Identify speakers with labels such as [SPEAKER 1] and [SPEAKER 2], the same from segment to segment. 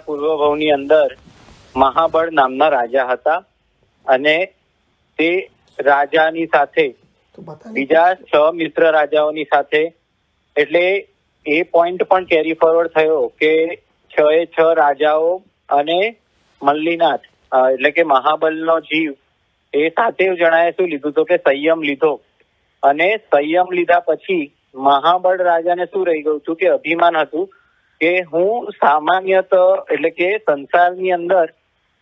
[SPEAKER 1] પૂર્વભાવની અંદર મહાબળ નામના રાજા હતા અને તે રાજાની સાથે બીજા 6 મિત્ર રાજાઓની સાથે, એટલે એ પોઈન્ટ પણ કેરી ફોરવર્ડ થયો કે 6 રાજાઓ અને મલ્લીનાથ એટલે કે મહાબળનો જીવ એ 7 જણાએ શું લીધું તો કે સંયમ લીધો. અને સંયમ લીધા પછી મહાબળ રાજાને શું રહી ગયું હતું કે અભિમાન હતું કે હું સામાન્યત એટલે કે સંસારની અંદર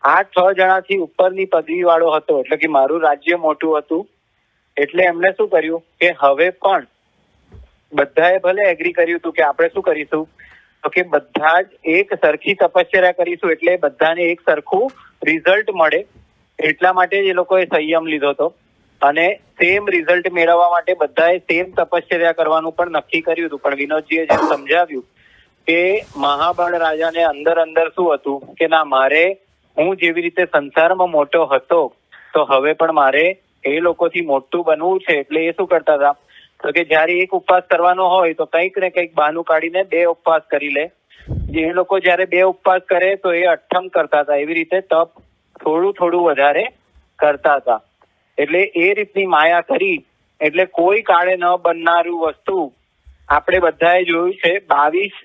[SPEAKER 1] આ 6 જણાથી ઉપરની પદવી વાળો હતો, એટલે કે મારું રાજ્ય મોટું હતું. એટલે એમણે શું કર્યું કે હવે પણ બધાએ ભલે એગ્રી કર્યું હતું કે આપણે શું કરીશું તો કે બધા જ એક સરખી તપશ્ચર્યા કરીશું એટલે બધાને એક સરખું રિઝલ્ટ મળે, એટલા માટે જ એ લોકોએ સંયમ લીધો હતો. અને સેમ રિઝલ્ટ મેળવવા માટે બધાએ સેમ તપશ્ચર્યા કરવાનું પણ નક્કી કર્યું હતું. પણ વિનોદજીએ જેમ સમજાવ્યું કે મહાબળ રાજાને અંદર શું હતું કે ના, મારે હું જેવી રીતે સંસારમાં મોટો હતો તો હવે પણ મારે એ લોકોથી મોટું બનવું છે. એટલે એ શું કરતા હતા તો કે જયારે એક ઉપવાસ કરવાનો હોય તો કંઈક ને કંઈક બહાનું કાઢીને 2 ઉપવાસ કરી લે. જે લોકો જયારે 2 ઉપવાસ કરે તો એ અઠ્ઠમ કરતા હતા. એવી રીતે તપ થોડું વધારે કરતા હતા. એટલે એ રીતની માયા કરી એટલે કોઈ કાળે ન બનનારું વસ્તુ આપણે બધાએ જોયું છે. 22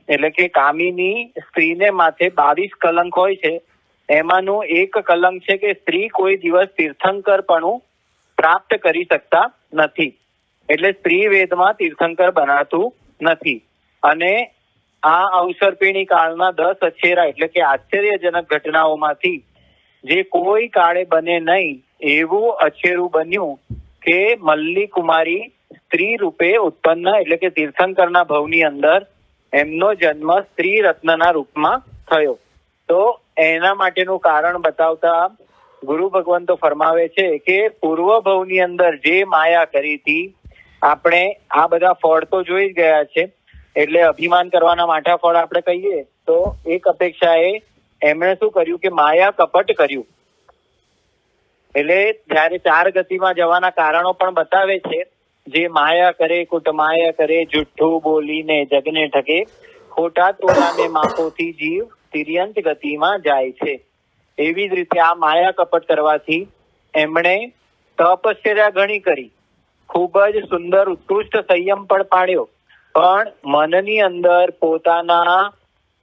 [SPEAKER 1] એટલે કે કામીની સ્ત્રીને માથે 22 કલંક હોય છે. એમાંનું એક કલંક છે કે સ્ત્રી કોઈ દિવસ તીર્થંકરપણું પ્રાપ્ત કરી શકતા નથી. એટલે સ્ત્રી વેદમાં તીર્થંકર બનાતું નથી. અને આ અવસર્પિણી કાળના 10 અછેરા એટલે કે આશ્ચર્યજનક ઘટનાઓમાંથી જે કોઈ કાળે બને નહીં એવું અછેરું બન્યું કે મલ્લી કુમારી સ્ત્રી રૂપે ઉત્પન્ન એટલે કે તીર્થંકરના ભવની અંદર એમનો જન્મ સ્ત્રી રત્નના રૂપમાં થયો. તો એના માટેનું કારણ બતાવતા ગુરુ ભગવાન તો ફરમાવે છે કે પૂર્વ ભવની અંદર જે માયા કરી હતી, આપણે આ બધા ફળ તો જોઈ જ ગયા છે. એટલે અભિમાન કરવાના માઠા ફળ આપણે કહીએ તો એક અપેક્ષાએ એમણે શું કર્યું કે માયા કપટ કર્યું. એટલે જયારે 4 ગતિમાં જવાના કારણો પણ બતાવે છે. જે માયા કરે કુટ માયા કરે, જુઠ્ઠું બોલીને જગને ઠગે, ખોટા તોડાને માપોથી જીવ તિર્યંત ગતિમાં જાય છે. એવી જ રીતે આ માયા કપટ કરવાથી એમણે તપશ્ચર્યા ઘણી કરી, ખૂબ જ સુંદર ઉત્કૃષ્ટ સંયમ પણ પાડ્યો, પણ મનની અંદર પોતાના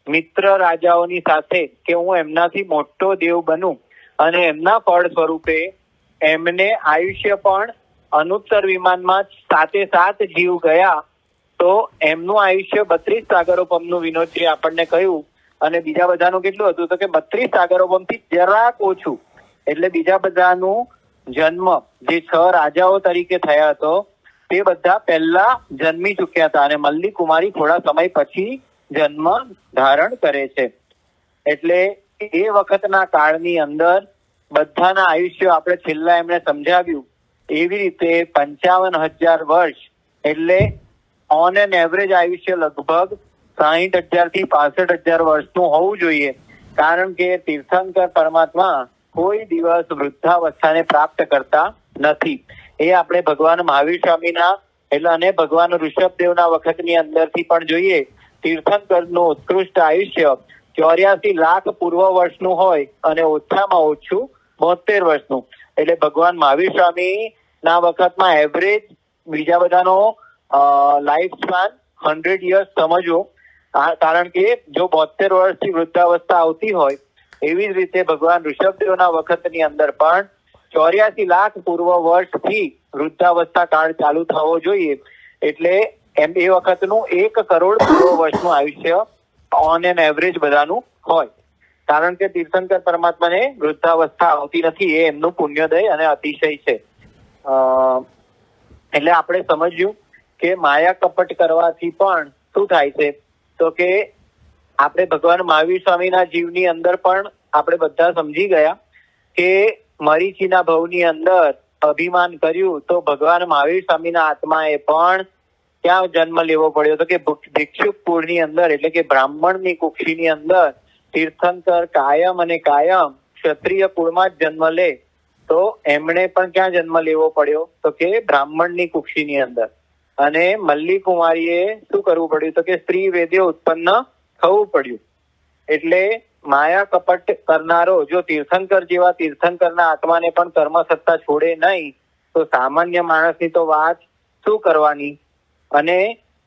[SPEAKER 1] મિત્ર રાજાઓની સાથે કે હું એમનાથી મોટો દેવ બનું અને એમના ફળ સ્વરૂપે એમને આયુષ્ય પણ અનુત્તર વિમાનમાં 7 જીવ ગયા તો એમનું આયુષ્ય 32 સાગરોપમનું વિનોદજી આપણને કહ્યું. અને બીજા બધાનું કેટલું હતું તો કે 32 સાગરોપમથી જરાક ઓછું. એટલે બીજા બધાનું જન્મ જે 6 રાજાઓ તરીકે થયા હતો તે બધા પહેલા જન્મી ચુક્યા હતા અને મલ્લી કુમારી થોડા સમય પછી જન્મ ધારણ કરે છે. એટલે એ વખતના કાળની અંદર બધાના આયુષ્ય આપણે છેલ્લા એમણે સમજાવ્યું એવી રીતે 55,000 વર્ષ એટલે ઓન એન એવરેજ આયુષ્ય લગભગ 60,000 થી 65,000 વર્ષનું હોવું જોઈએ. કારણ કે તીર્થંકર પરમાત્મા કોઈ દિવસ વૃદ્ધાવસ્થાને પ્રાપ્ત કરતા નથી. એ આપણે ભગવાન મહાવીર સ્વામીના એટલે અને ભગવાન ઋષભદેવના વખતની અંદરથી પણ જોઈએ. તીર્થંકરનું ઉત્કૃષ્ટ આયુષ્ય 84 લાખ પૂર્વ વર્ષનું હોય અને ઓછામાં ઓછું 72 વર્ષનું. એટલે ભગવાન મહાવીર સ્વામી ના વખતમાં એવરેજ બીજા બધાનો લાઈફ સ્પાન 100 યર્સ સમજવો. કારણ કે જો 72 વર્ષથી વૃદ્ધાવસ્થા આવતી હોય એવી જ રીતે ભગવાન ઋષભદેવના વખતની અંદર પણ 84 લાખ પૂર્વ વર્ષથી વૃદ્ધાવસ્થા કાળ ચાલુ થવો જોઈએ. એટલે એમ એ વખતનું 1 કરોડ પૂર્વ વર્ષનું આયુષ્ય ઓન એન એવરેજ બધાનું હોય. કારણ કે તીર્થંકર પરમાત્માને વૃદ્ધાવસ્થા આવતી નથી, એ એમનું પુણ્યોદય અને અતિશય છે. એટલે આપણે સમજ્યું કે માયા કપટ કરવાથી પણ શું થાય છે તો કે આપણે ભગવાન મહાવીર સ્વામીના જીવની અંદર પણ આપણે બધા સમજી ગયા કે મરીચીના ભવની અંદર અભિમાન કર્યું તો ભગવાન મહાવીર સ્વામીના આત્માએ પણ ક્યાં જન્મ લેવો પડ્યો તો કે ભિક્ષુક કુળની અંદર એટલે કે બ્રાહ્મણની કુક્ષીની અંદર. તીર્થંકર કાયમ અને કાયમ ક્ષત્રિય કુળમાં જ જન્મ લે તો એમણે પણ ક્યાં જન્મ લેવો પડ્યો તો કે બ્રાહ્મણની કુક્ષીની અંદર. અને મલ્લી કુમારીએ શું કરવું પડ્યું તો કે સ્ત્રી વેદ્ય ઉત્પન્ન થવું પડ્યું. એટલે માયા કપટ કરનારો જો તીર્થંકર જેવા તીર્થંકરના આત્માને પણ કર્મ સત્તા છોડે નહીં તો સામાન્ય માણસની તો વાત શું કરવાની. અને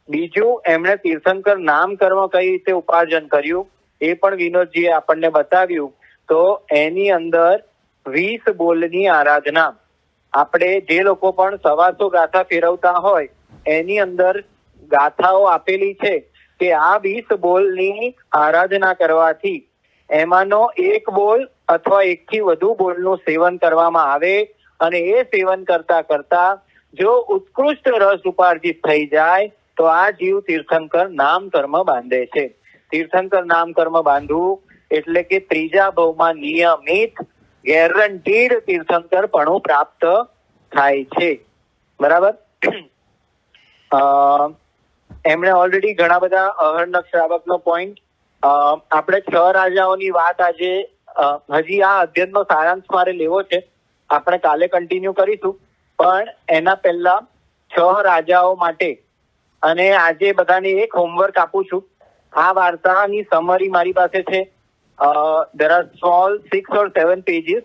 [SPEAKER 1] બીજું, એમણે તીર્થંકર નામ કર્મ કઈ રીતે ઉપાર્જન કર્યું એ પણ વિનોદજીએ આપણને બતાવ્યું. તો એની અંદર 20 બોલની આરાધના, આપણે જે લોકો પણ 125 ગાથા ફેરવતા હોય એની અંદર ગાથાઓ આપેલી છે કે આ 20 બોલની આરાધના કરવાથી એમાંનો એક બોલ અથવા એકથી વધુ બોલનું સેવન કરવામાં આવે અને એ સેવન કરતા કરતા જો ઉત્કૃષ્ટ રસ ઉપાર્જિત થઈ જાય તો આ જીવ તીર્થંકર નામ કર્મ બાંધે છે. તીર્થંકર નામ કર્મ બાંધવું એટલે કે ત્રીજા ભાવમાં નિયમિત ગેરંટીડ તીર્થંકર પણ પ્રાપ્ત થાય છે. બરાબર. એમણે ઓલરેડી ઘણા બધા અહર્ણક શ્રાવકનો પોઈન્ટ, આપણે 6 રાજાઓની વાત આજે હજી આ અધ્યયનનો સારાંશ મારે લેવો છે, આપણે કાલે કન્ટિન્યુ કરીશું. પણ એના પહેલા 6 રાજાઓ માટે અને આજે બધાને એક હોમવર્ક આપું છું. આ વાર્તાની સમરી મારી પાસે છે. there are small 6 or 7 pages.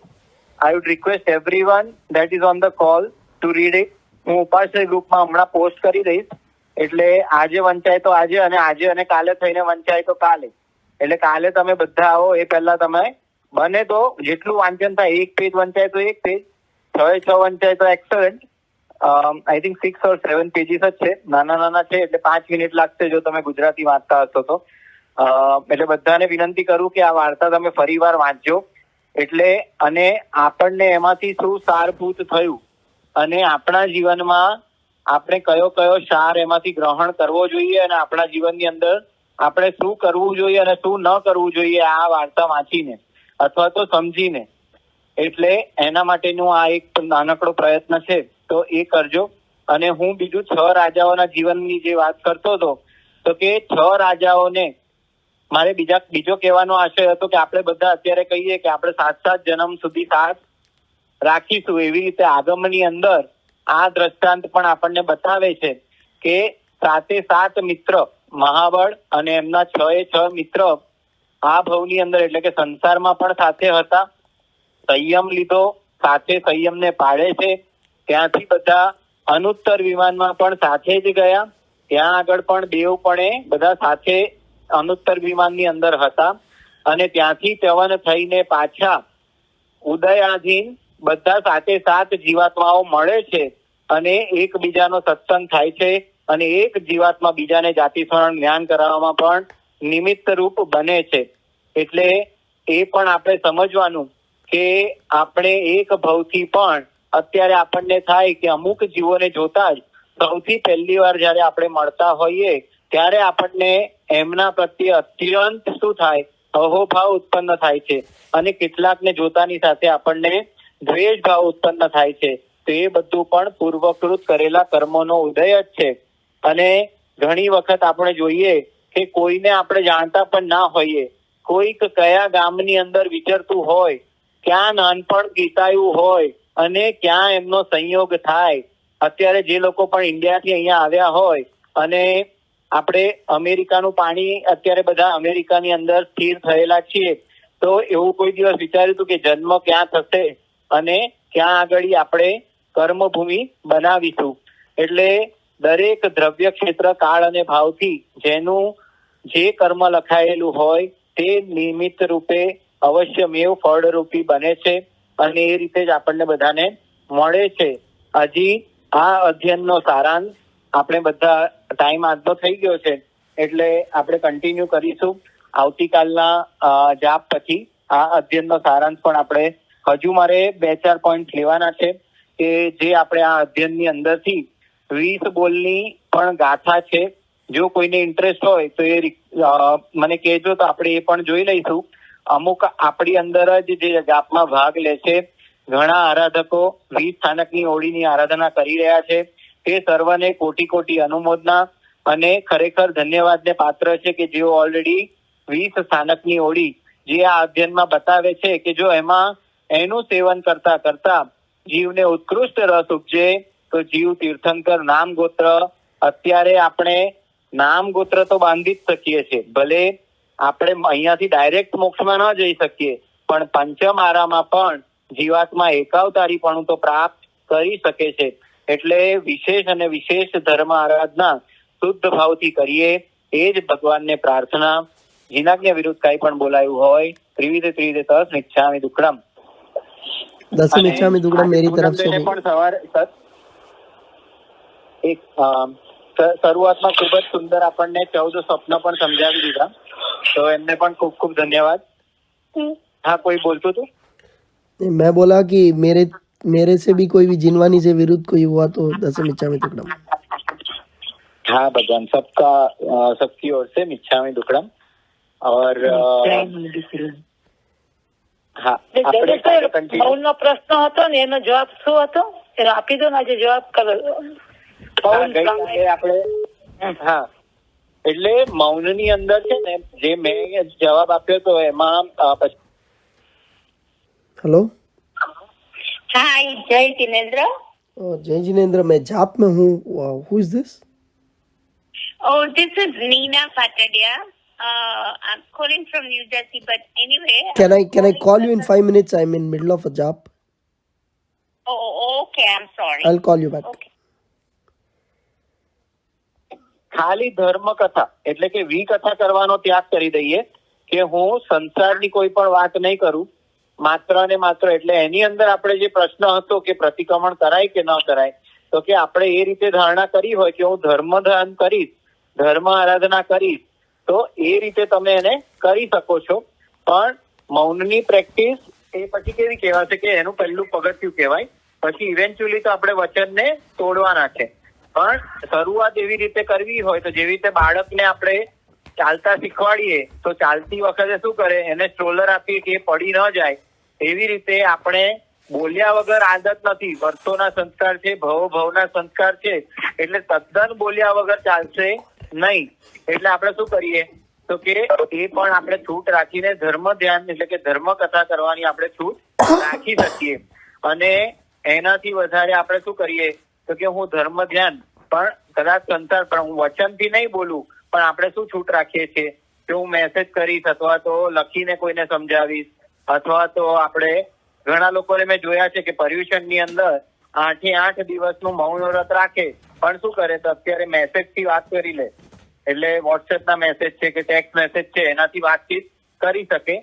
[SPEAKER 1] I would request everyone that is on the call to read it. હું ઉપાશ્રય ગ્રુપમાં હમણાં પોસ્ટ કરી દઈશ. એટલે આજે વંચાય તો આજે અને કાલે થઈને વંચાય તો કાલે. એટલે કાલે તમે બધા આવો એ પહેલા તમે બને તો જેટલું વાંચન થાય, એક પેજ વંચાય તો એક પેજ, 6 વંચાય તો excellent. I think 6 or 7 pages જ છે, નાના છે, એટલે 5 મિનિટ લાગશે જો તમે ગુજરાતી વાંચતા હશો તો. એટલે બધાને વિનંતી કરું કે આ વાર્તા તમે ફરીવાર વાંચજો. એટલે અને આપણને એમાંથી શું સારભૂત થયું અને આપણા જીવનમાં આપણે કયો સાર એમાંથી ગ્રહણ કરવો જોઈએ અને આપણા જીવનની અંદર આપણે શું કરવું જોઈએ અને શું ન કરવું જોઈએ આ વાર્તા વાંચીને અથવા તો સમજીને. એટલે એના માટેનું આ એક નાનકડો પ્રયત્ન છે, તો એ કરજો. અને હું બીજું 6 રાજાઓના જીવનની જે વાત કરતો હતો, તો કે 6 રાજાઓને મારે બીજો કહેવાનો આશય હતો કે આપણે બધા અત્યારે કહીએ કે આપણે 7 જન્મ સુધી સાથ રાખીશું. એવી રીતે આગમની અંદર આ દ્રષ્ટાંત પણ આપણને બતાવે છે કે 7 મિત્ર મહાબળ અને એમના 6 મિત્ર આ ભવની અંદર એટલે કે સંસારમાં પણ સાથે હતા. સંયમ લીધો, સાથે સંયમને પાળે છે. ત્યાંથી બધા અનુત્તર વિમાનમાં પણ સાથે જ ગયા. ત્યાં આગળ પણ દેવપણે બધા સાથે અનુત્તર વિમાનની અંદર હતા. અને ત્યાંથી ત્યવન થઈને પાછા ઉદયાધીન બધા 7 જીવાત્માઓ મળે છે અને એકબીજાનો સત્સંગ થાય છે અને એક જીવાત્મા બીજાને જાતિ સ્મરણ જ્ઞાન કરાવવામાં પણ નિમિત્ત રૂપ બને છે. એટલે એ પણ આપણે સમજવાનું કે આપણે એક ભવથી પણ અત્યારે આપણને થાય કે અમુક જીવોને જોતા જ સૌથી પહેલી વાર જયારે આપણે મળતા હોઈએ ત્યારે આપણને એમના પ્રત્યે અત્યંત શું થાય, અહોભાવ ઉત્પન્ન થાય છે અને કેટલાકને જોતાની સાથે આપણને દ્વેષ ભાવ ઉત્પન્ન થાય છે. તો એ બધું પણ પૂર્વકૃત કરેલા કર્મોનો ઉદય જ છે. અને ઘણી વખત આપણે જોઈએ કે કોઈને આપણે જાણતા પણ ના હોઈએ, કોઈક કયા ગામની અંદર વિચરતું હોય, ક્યાં નાનપણ ગીતાયું હોય અને ક્યાં એમનો સંયોગ થાય. અત્યારે જે લોકો પણ ઇન્ડિયાથી અહીંયા આવ્યા હોય અને આપણે અમેરિકાનું પાણી અત્યારે બધા અમેરિકાની અંદર સ્થિર થયેલા છીએ, તો એવું કોઈ દિવસ વિચાર્યું હતું કે જન્મ ક્યાં થશે અને ક્યાં આગળ આપણે કર્મભૂમિ બનાવીશું. એટલે દરેક દ્રવ્ય ક્ષેત્ર કાળ અને ભાવથી જેનું જે કર્મ લખાયેલું હોય તે નિમિત્ત રૂપે અવશ્યમેવ ફળરૂપી બને છે અને એ રીતે જ આપણને બધાને મળે છે. હજી આ અધ્યયનનો સારાંશ આપણે બધા ટાઈમ આજનો થઈ ગયો છે એટલે આપણે કન્ટિન્યુ કરીશું. આવતીકાલના જાપ પછી આ અધ્યયનનો સારાંશ પણ આપણે હજુ મારે 2-4 પોઈન્ટ લેવાના છે કે જે આપણે આ અધ્યયનની અંદરથી 20 બોલની પણ ગાથા છે. જો કોઈને ઇન્ટરેસ્ટ હોય તો એ મને કહેજો તો આપણે એ પણ જોઈ લઈશું. અમુક આપણી અંદર જ જે જાપમાં ભાગ લે છે ઘણા આરાધકો 20 સ્થાનકની ઓળીની આરાધના કરી રહ્યા છે. તે સર્વને કોટી અનુમોદના અને ખરેખર ધન્યવાદને પાત્ર છે કે જેઓ ઓલરેડી 20 સ્થાનકની ઓળી જે આ અધ્યયનમાં બતાવે છે કે જો એમાં એનું સેવન કરતા કરતા જીવને ઉત્કૃષ્ટ રસ ઉપજે તો જીવ તીર્થંકર નામ ગોત્ર, અત્યારે આપણે નામ ગોત્ર તો બાંધી જ શકીએ છીએ. ભલે આપણે અહીંયાથી ડાયરેક્ટ મોક્ષમાં ન જઈ શકીએ, પણ પંચમ આરામાં પણ જીવાત્મા એકાવતારીપણું તો પ્રાપ્ત કરી શકે છે. એટલે વિશેષ અને વિશેષ ધર્મ આરાધના શુદ્ધ ભાવથી કરીએ, એ જ ભગવાનને પ્રાર્થના. જીનાજ્ઞા વિરુદ્ધ કઈ પણ બોલાયું હોય ત્રિવિધ તસ મિચ્છામિ દુક્કડમ.
[SPEAKER 2] દસમ મિચ્છામિ દુક્કડમ મેરી તરફ સે
[SPEAKER 1] પણ સવારે એક શરૂઆતમાં ખૂબ જ સુંદર આપણને 14 સ્વપ્ન પણ સમજાવી દીધા, તો એમને પણ ખૂબ ખૂબ ધન્યવાદ. हाँ, कोई बोलतो तो?
[SPEAKER 2] मैं बोला कि मेरे से भी कोई भी जिनवानी से विरुद्ध कोई हुआ तो दसम मिच्छामि दुक्कडम.
[SPEAKER 1] हाँ भगवान, सबकी ओर से मिच्छामि दुक्कडम. और हाँ,
[SPEAKER 3] મૌનનો પ્રશ્ન હતો ને એનો જવાબ શું હતો એ આપી દો ને, આજે જવાબ કરો.
[SPEAKER 1] હા, એટલે મૌનની અંદર છે ને, જે મેં જવાબ આપ્યો તો એમાં
[SPEAKER 2] हेलो,
[SPEAKER 3] हाय, जय जिनेंद्र.
[SPEAKER 2] जय जिनेंद्र, मैं जाप में हूँ. Who is this?
[SPEAKER 3] Oh, this is Nina Patadia. I'm calling from New Jersey, but anyway.
[SPEAKER 2] Can I call you in 5 minutes? I'm in middle of a jap.
[SPEAKER 3] Oh, okay. I'm sorry.
[SPEAKER 2] I'll call you back.
[SPEAKER 3] Okay.
[SPEAKER 1] ખાલી ધર્મ કથા એટલે કે વિકથા કરવાનો ત્યાગ કરી દઈએ કે હું સંસારની કોઈ પણ વાત નહીં કરું, માત્ર ને માત્ર. એટલે એની અંદર આપણે જે પ્રશ્ન હતો કે પ્રતિક્રમણ કરાય કે ન કરાય, તો કે આપણે એ રીતે ધારણા કરી હોય કે હું ધર્મ ધ્યાન કરીશ, ધર્મ આરાધના કરીશ, તો એ રીતે તમે એને કરી શકો છો. પણ મૌનની પ્રેક્ટિસ એ પછી કેવી કહેવાશે કે એનું પહેલું પગથિયું કહેવાય. પછી ઇવેન્ચ્યુઅલી તો આપણે વચનને તોડવાના છે. પણ શરૂઆત એવી રીતે કરવી હોય તો જેવી રીતે બાળકને આપણે ચાલતા શીખવાડીએ તો ચાલતી વખતે શું કરે, એને સ્ટ્રોલર આપીએ કે પડી ન જાય. એવી રીતે આપણે બોલ્યા વગર આદત નથી. વર્ષોના સંસ્કાર છે, ભવના સંસ્કાર છે, એટલે તદ્દન બોલ્યા વગર ચાલશે નહીં. એટલે આપણે શું કરીએ તો કે એ પણ આપણે છૂટ રાખીને ધર્મ ધ્યાન એટલે કે ધર્મ કથા કરવાની આપણે છૂટ રાખી શકીએ. અને એનાથી વધારે આપણે શું કરીએ તો કે હું ધર્મ ધ્યાન પણ કદાચ સંસાર પણ હું વચનથી નહીં બોલું, પણ આપણે શું છૂટ રાખીએ છીએ કે હું મેસેજ કરીશ અથવા તો લખીને કોઈને સમજાવીશ, અથવા તો આપણે ઘણા લોકોને મેં જોયા છે કે પર્યુષણની અંદર 8 દિવસનું મૌન વ્રત રાખે, પણ શું કરે તો અત્યારે મેસેજથી વાત કરી લે. એટલે વોટ્સએપના મેસેજ છે કે ટેક્સ્ટ મેસેજ છે એનાથી વાતચીત કરી શકે.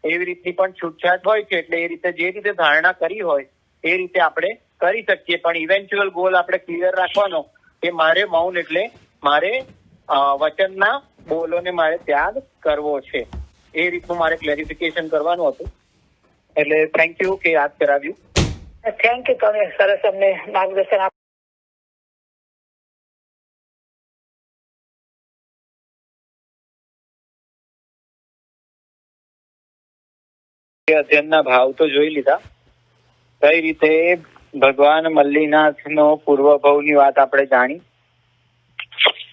[SPEAKER 1] એવી રીતની પણ છૂટછાટ હોય છે. એટલે એ રીતે જે રીતે ધારણા કરી હોય એ રીતે આપણે કરી શકીએ. પણ ઇવેન્ચ્યુઅલ ગોલ આપણે ક્લિયર રાખવાનો કે મારે મૌન એટલે મારે વચનના બોલોને મારે ત્યાગ કરવો છે. એ રીતનું મારે ક્લેરિફિકેશન કરવાનું હતું. એટલે થેન્ક યુ કે યાદ કરાવ્યું.
[SPEAKER 3] થેન્ક યુ, તમે સરસ અમને માર્ગદર્શન આપ્યું.
[SPEAKER 1] અધ્યયનના ભાવ તો જોઈ લીધા. કઈ રીતે ભગવાન મલ્લીનાથનો પૂર્વભવની વાત આપણે જાણી.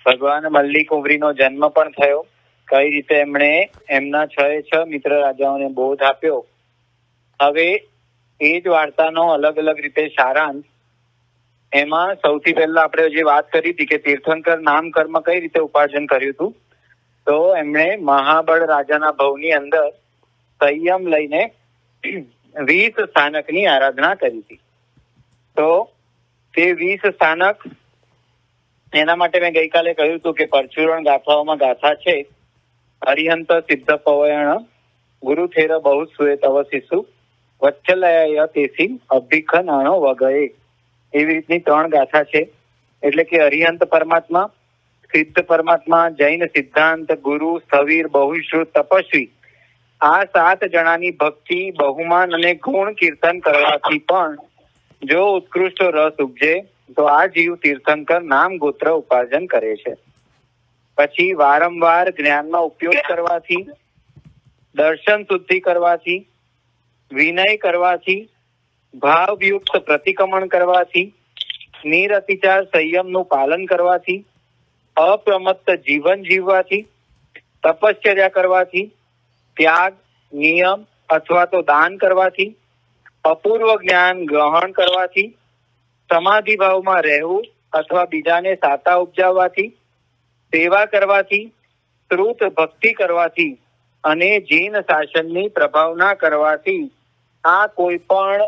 [SPEAKER 1] ભગવાન મલ્લી કુંવરીનો જન્મ પણ થયો. કઈ રીતે એમણે એમના 6 મિત્ર રાજાઓને બોધ આપ્યો. હવે એ જ વાર્તાનો અલગ અલગ રીતે સારાંશ. એમાં સૌથી પહેલા આપણે જે વાત કરી હતી કે તીર્થંકર નામ કર્મ કઈ રીતે ઉપાર્જન કર્યું હતું, તો એમણે મહાબળ રાજાના ભવની અંદર સંયમ લઈને 20 સ્થાનકની આરાધના કરી હતી. તો તે 20 સ્થાનક એના માટે મેં ગઈકાલે કહ્યું હતું કે પરચુરણ ગાથાઓમાં ગાથા છે, અરિહંત સિદ્ધ પવયણ ગુરુ થેર બહુ સુએ તવ શિશુ વચ્છલય તેસી અભિખનાણો વગયે. એવી રીતની 3 ગાથા છે. એટલે કે અરિહંત પરમાત્મા, સિદ્ધ પરમાત્મા, જૈન સિદ્ધાંત, ગુરુ, સ્થવીર, બહુશ્રુત, તપસ્વી, આ 7 જણાની ભક્તિ, બહુમાન અને ગુણ કીર્તન કરવાથી પણ જો ઉત્કૃષ્ટ રસ ઉપજે તો આ જીવ તીર્થંકર નામ ગોત્ર ઉપાર્જન કરે છે. પછી વારંવાર જ્ઞાનનો ઉપયોગ કરવાથી, દર્શન શુદ્ધિ કરવાથી, વિનય કરવાથી, ભાવયુક્ત પ્રતિક્રમણ કરવાથી, નિરતિચાર સંયમનું પાલન કરવાથી, અપ્રમત્ત જીવન જીવવાથી, તપશ્ચર્યા કરવાથી, ત્યાગ, નિયમ અથવા તો દાન કરવાથી, અપૂર્વ જ્ઞાન ગ્રહણ કરવાથી, સમાધિ ભાવમાં રહેવું અથવા બીજાને સાતા ઉપજાવવાથી, સેવા કરવાથી, શ્રુત ભક્તિ કરવાથી અને જીન શાસનની પ્રભાવના કરવાથી આ કોઈ પણ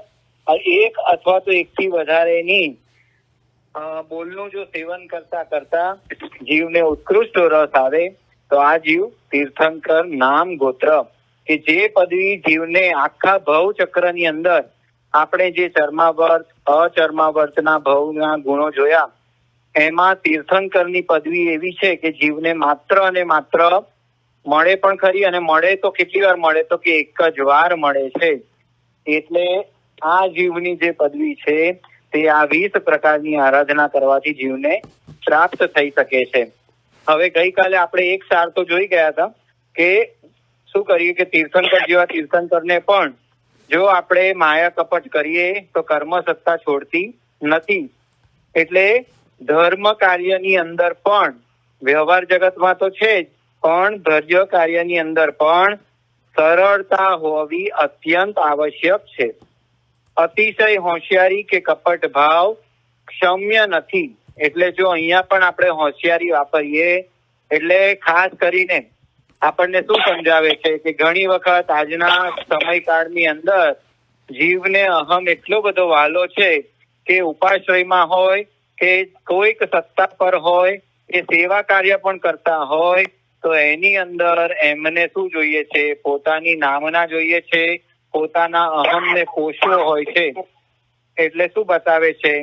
[SPEAKER 1] એક અથવા તો એકથી વધારેની બોલનું જો સેવન કરતા કરતા જીવને ઉત્કૃષ્ટ રસ આવે તો આ જીવ તીર્થંકર નામ ગોત્ર કે જે પદવી જીવને આખા ભવ ચક્રની અંદર આપણે જે ચર્માવર્ત અચર્માવર્તના ભવના ગુણો જોયા એમાં તીર્થંકરની પદવી એવી છે કે જીવને માત્ર અને માત્ર મળે પણ ખરી, અને મળે તો કેટલી વાર મળે તો કે એક જ વાર મળે છે. એટલે આ જીવની જે પદવી છે તે આ 20 પ્રકારની આરાધના કરવાથી જીવને પ્રાપ્ત થઈ શકે છે. હવે ગઈકાલે આપણે એક સાર તો જોઈ ગયા હતા કે શું કરીએ કે તીર્થંકર જેવા તીર્થંકરને પણ જો આપણે માયા કપટ કરીએ તો કર્મ સત્તા છોડતી નથી. એટલે ધર્મ કાર્યની અંદર પણ વ્યવહાર જગતમાં તો છે જ, પણ ધૈર્ય કાર્યની અંદર પણ સરળતા હોવી અત્યંત આવશ્યક છે. અતિશય હોશિયારી કે કપટ ભાવ ક્ષમ્ય નથી. એટલે જો અહીંયા પણ આપણે હોશિયારી વાપરીએ એટલે ખાસ કરીને આપણને શું સમજાવે છે કે ઘણી વખત આજના સમયકાળની અંદર જીવને અહમ એટલો બધો વાલો છે કે ઉપાશ્રયમાં હોય કે કોઈક સત્તા પર હોય કે સેવા કાર્ય પણ કરતા હોય તો એની અંદર એમને શું જોઈએ છે, પોતાની નામના જોઈએ છે, પોતાના અહમને પોષવો હોય છે. એટલે શું બતાવે છે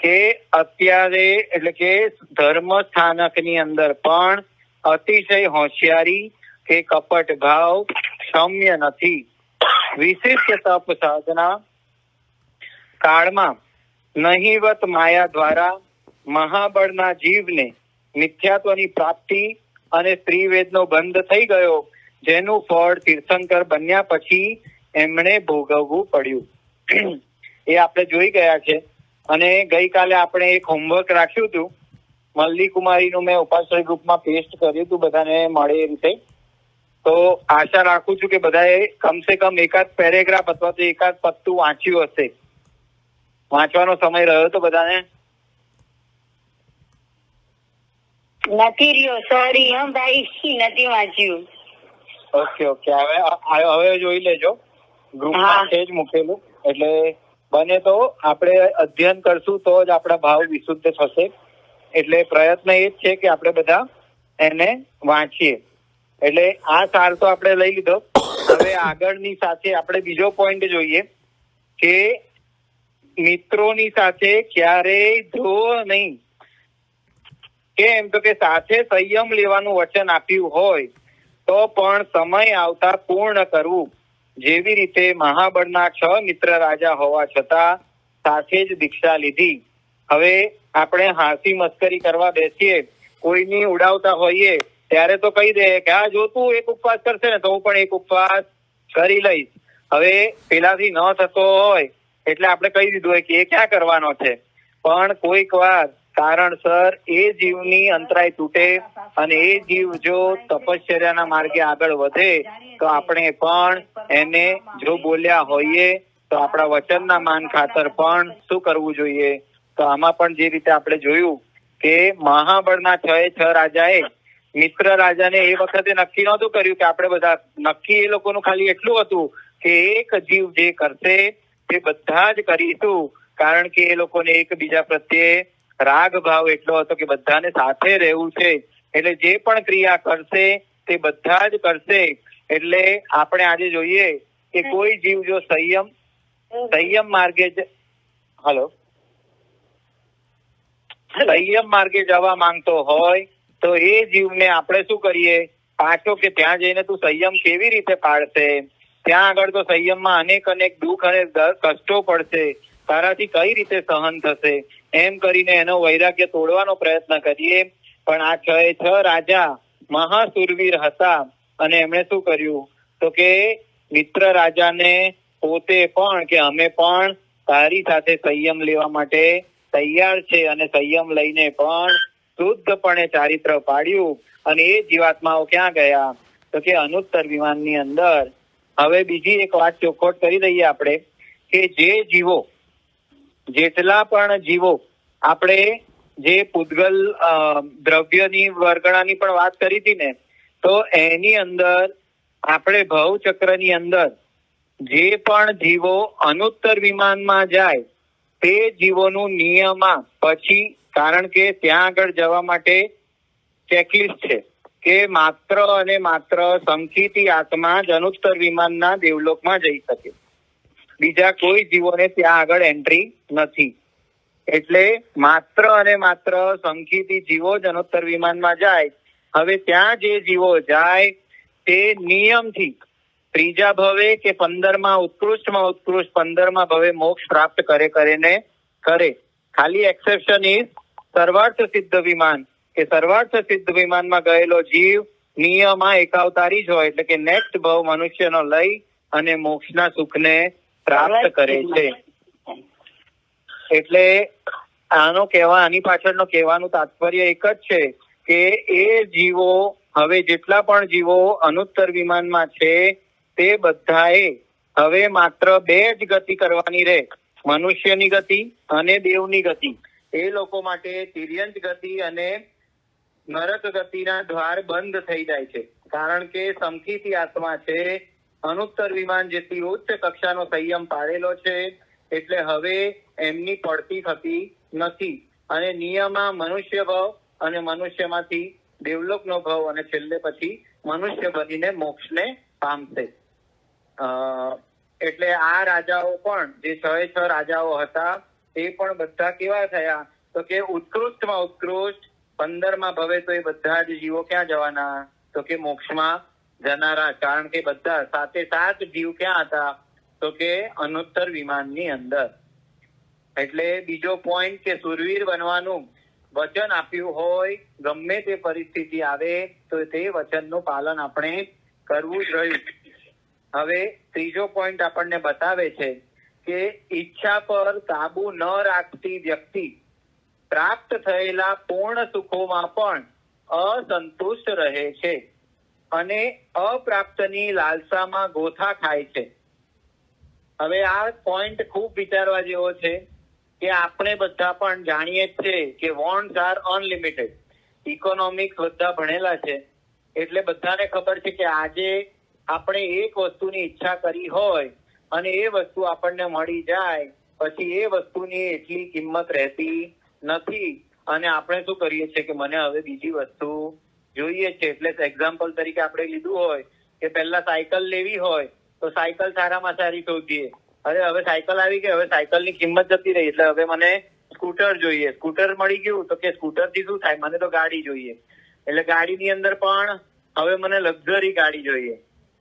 [SPEAKER 1] કે અત્યારે એટલે કે ધર્મ સ્થાનકની અંદર પણ અતિશય હોશિયારી કે કપટ ભાવ ક્ષમ્ય નથી. વિશિષ્ટ તપ સાધના કાળમાં નહિવત માયા દ્વારા મહાબળના જીવને મિથ્યાત્વની પ્રાપ્તિ અને સ્ત્રીવેદનો બંધ થઈ ગયો, જેનું ફળ તીર્થંકર બન્યા પછી એમણે ભોગવવું પડ્યું. એ આપણે જોઈ ગયા છે. અને ગઈકાલે આપણે એક હોમવર્ક રાખ્યું હતું, મલ્લીકુમારીનું મેં ઉપાશ્રય ગ્રુપમાં પેસ્ટ કર્યું હતું બધાને મળે એ રીતે. તો આશા રાખું છું કે બધાએ કમસે કમ એકાદ પેરેગ્રાફ અથવા તો એકાદ પત્તું વાંચ્યું હશે. વાંચવાનો સમય રહ્યો તો બધાને?
[SPEAKER 3] નથી રહ્યો, સોરી ભાઈ, નથી વાંચ્યું.
[SPEAKER 1] ઓકે. હવે જોઈ લેજો, ગ્રુપમાં છે જ મૂકેલું. એટલે બને તો આપણે અધ્યયન કરશું તો જ આપણા ભાવ વિશુદ્ધ થશે. એટલે પ્રયત્ન એ જ છે કે આપણે બધા એને વાંચીએ. એટલે આ સાર તો આપણે લઈ લીધો. હવે આગળની સાથે આપણે બીજો પોઈન્ટ જોઈએ કે મિત્રોની સાથે ક્યારેય ધ્રોહ નહીં. કેમ તો કે સાથે સંયમ લેવાનું વચન આપ્યું હોય તો પણ સમય આવતા પૂર્ણ કરવું. જેવી રીતે મહાબળના 6 મિત્ર રાજા હોવા છતાં સાથે જ દીક્ષા લીધી. હવે આપણે હાસી મસ્કરી કરવા બેસીએ, કોઈની ઉડાવતા હોઈએ ત્યારે તો કહી દે કે હા જો તું એક ઉપવાસ કરશે ને તો હું પણ એક ઉપવાસ કરી લઈશ. હવે પેલાથી ન થતો હોય એટલે આપણે કહી દીધું હોય કે એ ક્યાં કરવાનો છે. પણ કોઈક વાર કારણસર એ જીવની અંતરાય તૂટે અને એ જીવ જો તપશ્ચર્યાના માર્ગે આગળ વધે તો આપણે પણ એને જો બોલ્યા હોઈએ તો આપણા વચનના માન ખાતર પણ શું કરવું જોઈએ. તો આમાં પણ જે રીતે આપણે જોયું કે મહાબળના 6 રાજાએ મિત્ર રાજાને એ વખતે નક્કી નહોતું કર્યું કે આપણે બધા, નક્કી એ લોકોનું ખાલી એટલું હતું કે એક જીવ જે કરશે તે બધા જ કરીશું. કારણ કે એ લોકોને એકબીજા પ્રત્યે રાગ ભાવ એટલો હતો કે બધાને સાથે રહેવું છે. એટલે જે પણ ક્રિયા કરશે તે બધા જ કરશે. એટલે આપણે આજે જોઈએ કે કોઈ જીવ જો સંયમ માર્ગે સંયમ માર્ગે જવા માંગતો હોય તો એ જીવને આપણે શું કરીએ, પાછો કે ત્યાં જઈને તું સંયમ કેવી રીતે પાળશે, ત્યાં આગળ તો સંયમમાં અનેક દુઃખ અને કષ્ટો પડશે, તારાથી કઈ રીતે સહન થશે, એમ કરીને એનો વૈરાગ્ય તોડવાનો પ્રયત્ન કરીએ. પણ આ 6 રાજા મહાસુરવીર હતા અને એમણે શું કર્યું તો કે મિત્ર રાજાને પોતે પણ કે અમે પણ તારી સાથે સંયમ લેવા માટે તૈયાર છે અને સંયમ લઈને પણ શુદ્ધપણે ચારિત્ર પાડ્યું. અને એ જીવાત્માઓ ક્યાં ગયા તો કે અનુત્તર વિમાનની અંદર. હવે બીજી એક વાત ચોખવટ કરી દઈએ આપણે કે જે જીવો, જેટલા પણ જીવો, આપણે જે પૂતગલ દ્રવ્યની વર્ગણાની પણ વાત કરી હતી ને, તો એની અંદર આપણે ભવચક્રની અંદર જે પણ જીવો અનુત્તર વિમાનમાં જાય તે જીવોનું નિયમા પછી, કારણ કે ત્યાં આગળ જવા માટે ચેકલિસ્ટ છે કે માત્ર અને માત્ર સંખિતી આત્મા જ અનુત્તર વિમાનના દેવલોકમાં જઈ શકે, બીજા કોઈ જીવોને ત્યાં આગળ એન્ટ્રી નથી. એટલે માત્ર અને માત્ર સંખિતી જીવો જ અનુત્તર વિમાનમાં જાય. હવે ત્યાં જે જીવો જાય તે નિયમથી ત્રીજા ભવે કે 15માં ઉત્કૃષ્ટમાં ઉત્કૃષ્ટ 15માં ભવે મોક્ષ પ્રાપ્ત કરે. ખાલી એક્સેપ્શન ઇઝ સર્વાર્થ સિદ્ધ વિમાન, કે સર્વાર્થ સિદ્ધ વિમાનમાં ગયેલો જીવ નિયમમાં એકાવતારી જ હોય, એટલે કે નેક્સ્ટ ભવ મનુષ્યનો લઈ અને મોક્ષના સુખને પ્રાપ્ત કરે છે. એટલે આની પાછળનો કહેવાનું તાત્પર્ય એક જ છે કે એ જીવો, હવે જેટલા પણ જીવો અનુત્તર વિમાનમાં છે તે બધાએ હવે માત્ર 2 જ ગતિ કરવાની રહે, મનુષ્યની ગતિ અને દેવની ગતિ. એ લોકો માટે તિર્યંત ગતિ અને નરક ગતિના દ્વાર બંધ થઈ જાય છે, કારણ કે સંખિતી આત્મા છે, અનુત્તર વિમાન જેટલી ઉચ્ચ કક્ષાનો સંયમ પાડેલો છે, એટલે હવે એમની પડતી થતી નથી અને નિયમમાં મનુષ્ય ભવ અને મનુષ્યમાંથી દેવલોકનો ભવ અને છેલ્લે પછી મનુષ્ય બનીને મોક્ષને પામશે. એટલે આ રાજાઓ પણ જે 6 રાજાઓ હતા એ પણ બધા કેવા થયા તો કે ઉત્કૃષ્ટમાં ઉત્કૃષ્ટ 15માં ભવે તો એ બધા જ જીવો ક્યાં જવાના તો કે મોક્ષમાં જનારા, કારણ કે બધા 7 જીવ ક્યાં હતા તો કે અનુત્તર વિમાનની અંદર. એટલે બીજો પોઈન્ટ કે સુરવીર બનવાનું વચન આપ્યું હોય, ગમે તે પરિસ્થિતિ આવે તો તે વચનનું પાલન આપણે કરવું જ રહ્યું. હવે ત્રીજો પોઈન્ટ આપણને બતાવે છે કે ઈચ્છા પર કાબુ ન રાખતી વ્યક્તિ પ્રાપ્ત થયેલા પૂર્ણ સુખોમાં પણ અસંતુષ્ટ રહે છે અને અપ્રાપ્તની લાલસામાં ગોથા ખાય છે. હવે આ પોઈન્ટ ખૂબ વિચારવા જેવો છે કે આપણે બધા પણ જાણીએ જ છે કે વોન્ટ્સ આર અનલિમિટેડ. ઇકોનોમિક્સ બધા ભણેલા છે એટલે બધાને ખબર છે કે આજે આપણે એક વસ્તુની ઈચ્છા કરી હોય અને એ વસ્તુ આપણને મળી જાય પછી એ વસ્તુની એટલી કિંમત રહેતી નથી અને આપણે શું કરીએ છીએ કે મને હવે બીજી વસ્તુ જોઈએ છે. એટલે એક્ઝામ્પલ તરીકે આપણે લીધું હોય કે પહેલા સાયકલ લેવી હોય તો સાયકલ સારામાં સારી શોધીએ, હવે સાયકલ આવી ગઈ, હવે સાયકલની કિંમત જતી રહી એટલે હવે મને સ્કૂટર જોઈએ. સ્કૂટર મળી ગયું તો કે સ્કૂટરથી શું થાય, મને તો ગાડી જોઈએ. એટલે ગાડીની અંદર પણ હવે મને લક્ઝરી ગાડી જોઈએ.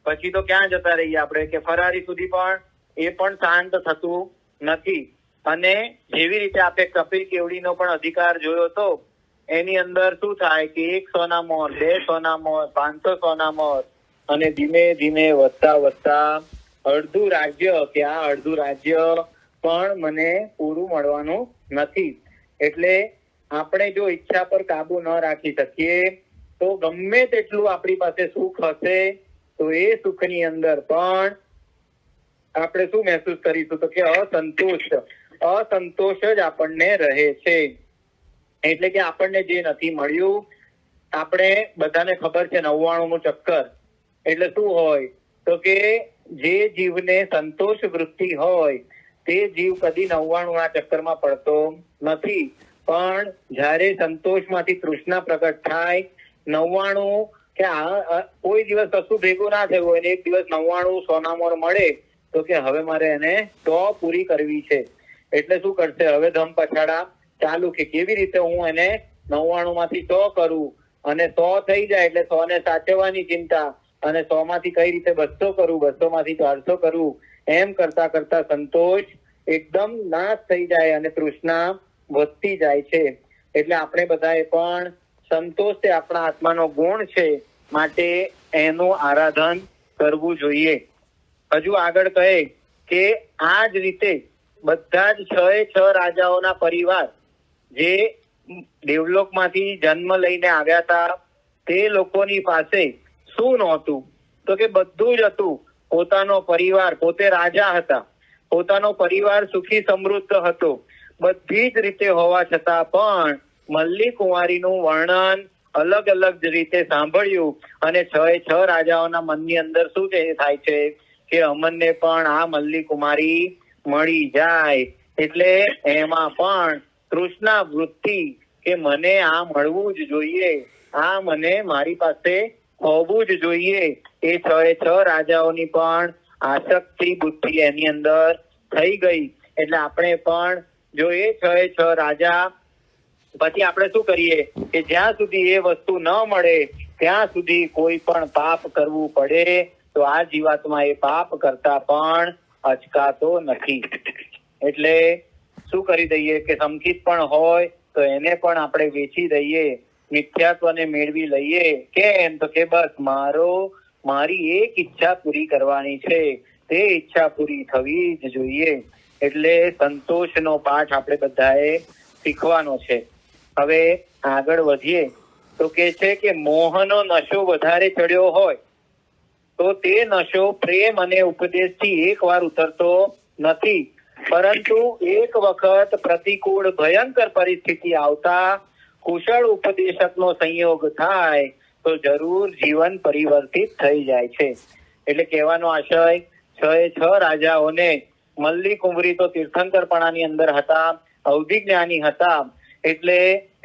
[SPEAKER 1] પછી તો ક્યાં જતા રહીએ આપણે કે ફરારી સુધી, પણ એ પણ શાંત થતું નથી. અને જેવી રીતે આપણે કપિલ કેવડીનો પણ અધિકાર જોયો તો એની અંદર શું થાય કે 1 સોના મોર, 2 સોના મોર, 500 સોના મોર અને ધીમે ધીમે વધતા અડધું રાજ્ય, કે આ અડધું રાજ્ય પણ મને પૂરું મળવાનું નથી. એટલે આપણે જો ઈચ્છા પર કાબુ ન રાખી શકીએ તો ગમે તેટલું આપણી પાસે સુખ હશે તો એ સુખની અંદર પણ આપણે શું મહેસૂસ કરીશું તો કે અસંતોષ જ આપણને રહે છે. એટલે કે આપણને જે નથી મળ્યું, આપણે બધાને ખબર છે 99નું ચક્કર એટલે શું હોય તો કે જે જીવને સંતોષ વૃત્તિ હોય તે જીવ કદી 99ના ચક્કરમાં પડતો નથી. પણ જ્યારે સંતોષમાંથી તૃષ્ણા પ્રગટ થાય, 99 કે કોઈ દિવસ કશું ભેગું ના થયું હોય ને એક દિવસ 99 સોનામોર મળે તો કે હવે મારે એને 100 પૂરી કરવી છે. એટલે શું કરશે, હવે ધમ પછાડા ચાલુ કે કેવી રીતે હું એને 99 માંથી 100 કરું અને 100 થઈ જાય એટલે 100 ને સાચવવાની ચિંતા અને 100 માંથી કઈ રીતે 200 કરું, 200 માંથી 400 કરું, એમ કરતા કરતા સંતોષ એકદમ નાશ થઈ જાય અને તૃષ્ણા વધતી જાય છે. એટલે આપણે બધાએ પણ સંતોષ તે આપણા આત્માનો ગુણ છે, માટે એનું આરાધન કરવું જોઈએ. હજુ આગળ કહે કે આ જ રીતે બધા જ 6 રાજાઓના પરિવાર જે દેવલોકમાંથી જન્મ લઈને આવ્યા હતા તે લોકોની પાસે શું નહોતું તો કે બધું જ હતું. પોતાનો પરિવાર, પોતે રાજા હતા, પોતાનો પરિવાર સુખી સમૃદ્ધ હતો, બધી જ રીતે હોવા છતાં પણ મલ્લી કુંવારીનું વર્ણન અલગ અલગ રીતે સાંભળ્યું અને 6 રાજાઓના મનની અંદર શું થાય છે કે અમને પણ આ મલ્લી કુમારી મળી જાય. એટલે એમાં પણ તૃષ્ણા વૃત્તિ કે મને આ મળવું જ જોઈએ, આ મને મારી પાસે હોવું જ જોઈએ. એ 6 રાજાઓની પણ આસક્તિ બુદ્ધિ એની અંદર થઈ ગઈ. એટલે આપણે પણ જો એ 6 રાજા પછી આપણે શું કરીએ કે જ્યાં સુધી એ વસ્તુ ન મળે ત્યાં સુધી કોઈ પણ પાપ કરવું પડે તો આ જીવાતમાં એ પાપ કરતા પણ અચકાતો નથી. એટલે શું કરી દઈએ કે સંકિત પણ હોય તો એને પણ આપણે વેચી દઈએ, મિથ્યાત્વને મેળવી લઈએ. કેમ તો કે બસ મારી એક ઈચ્છા પૂરી કરવાની છે, તે ઈચ્છા પૂરી થવી જ જોઈએ. એટલે સંતોષનો પાઠ આપણે બધાએ શીખવાનો છે. હવે આગળ વધીએ તો કે છે કે મોહનો નશો વધારે ચડ્યો હોય તો તે નશો પ્રેમ અને ઉપદેશથી એકવાર ઉતરતો નથી, પરંતુ એક વખત પ્રતિકૂળ ભયંકર પરિસ્થિતિ આવતા કુશળ ઉપદેશકનો સંયોગ થાય તો જરૂર જીવન પરિવર્તિત થઈ જાય છે. એટલે કહેવાનો આશય 6 રાજાઓને મલ્લી કુંવરી તો તીર્થંકરપણાની અંદર હતા, અવધિજ્ઞાની હતા, એટલે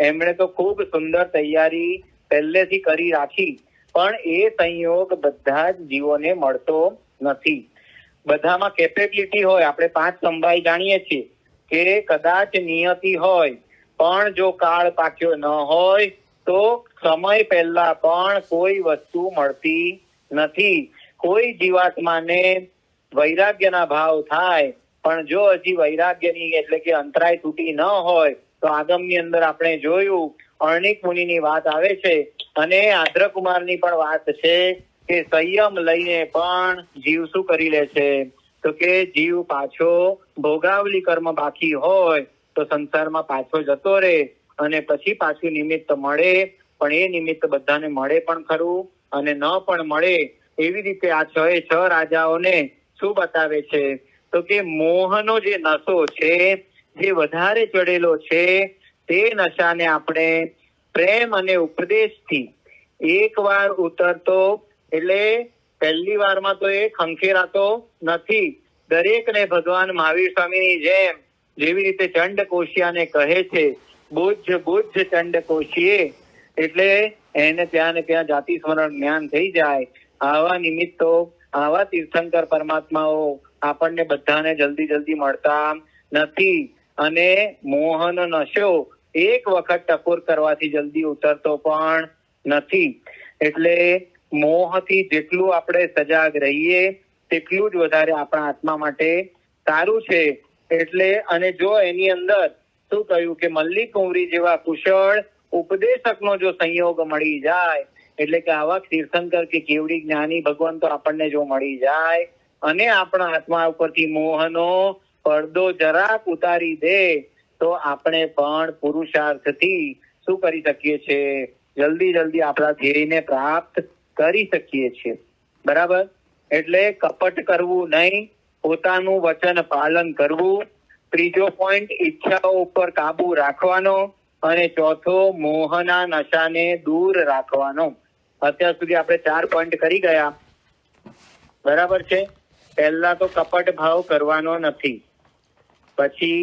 [SPEAKER 1] એમણે તો ખૂબ સુંદર તૈયારી પહેલેથી કરી રાખી. પણ એ સંયોગ બધા જ જીવોને મળતો નથી. બધામાં કેપેબિલિટી હોય. આપણે 5 સંભાઈ જાણીએ છીએ કે કદાચ નિયતિ હોય પણ જો કાળ પાક્યો ન હોય તો સમય પહેલા પણ કોઈ વસ્તુ મળતી નથી. કોઈ જીવાત્માને વૈરાગ્યના ભાવ થાય પણ જો હજી વૈરાગ્યની એટલે કે અંતરાય તૂટી ન હોય તો આગમની અંદર આપણે જોયું અર્ણિક મુનિની વાત આવે છે અને આદ્રકુમારની પણ વાત છે કે સંયમ લઈને પણ જીવ શું કરી લે છે તો કે જીવ પાછો ભોગાવલી કર્મ બાકી હોય તો સંસારમાં પાછો જતો રહે અને પછી પાછું નિમિત્ત મળે. પણ એ નિમિત્ત બધાને મળે પણ ખરું અને ન પણ મળે. એવી રીતે આ 6 રાજાઓને શું બતાવે છે તો કે મોહનો જે નશો છે જે વધારે ચડેલો છે તે નશાને આપણે પ્રેમ અને ઉપદેશથી એકવાર ઉતરતો, એટલે પહેલી વારમાં તો એ ખંખેરાતો નથી. દરેકને ભગવાન મહાવીર સ્વામીની જેમ જેવી રીતે ચંડકોશિયાને કહે છે બુદ્ધ ચંડકોશીએ, એટલે એને ત્યાં ને ત્યાં જાતિ સ્મરણ જ્ઞાન થઈ જાય. આવા નિમિત્તો, આવા તીર્થંકર પરમાત્માઓ આપણને બધાને જલ્દી મળતા નથી. અને મોહન નશો એક વખત ટકોર કરવાથી જલ્દી ઉતરતો પણ નથી. એટલે મોહથી જેટલું આપણે સજાગ રહીએ તેટલું જ વધારે આપણા આત્મા માટે સારું છે. એટલે અને જો એની અંદર શું કહ્યું કે મલ્લી કુંવરી જેવા કુશળ ઉપદેશકનો જો સંયોગ મળી જાય, એટલે કે આવા તીર્થંકર કે કેવડી જ્ઞાની ભગવાન તો આપણને જો મળી જાય અને આપણા આત્મા ઉપરથી મોહનો પડદો જરાક ઉતારી દે તો આપણે પણ પુરુષાર્થથી શું કરી શકીએ છીએ, જલ્દી આપણા ધ્યેયને પ્રાપ્ત કરી શકીએ છીએ. બરાબર. એટલે કપટ કરવું નહીં, પોતાનું વચન પાલન કરવું. ત્રીજો પોઈન્ટ ઈચ્છાઓ ઉપર કાબુ રાખવાનો અને ચોથો મોહના નશાને દૂર રાખવાનો. અત્યાર સુધી આપણે 4 પોઈન્ટ કરી ગયા. બરાબર છે. પહેલા તો કપટ ભાવ કરવાનો નથી. પછી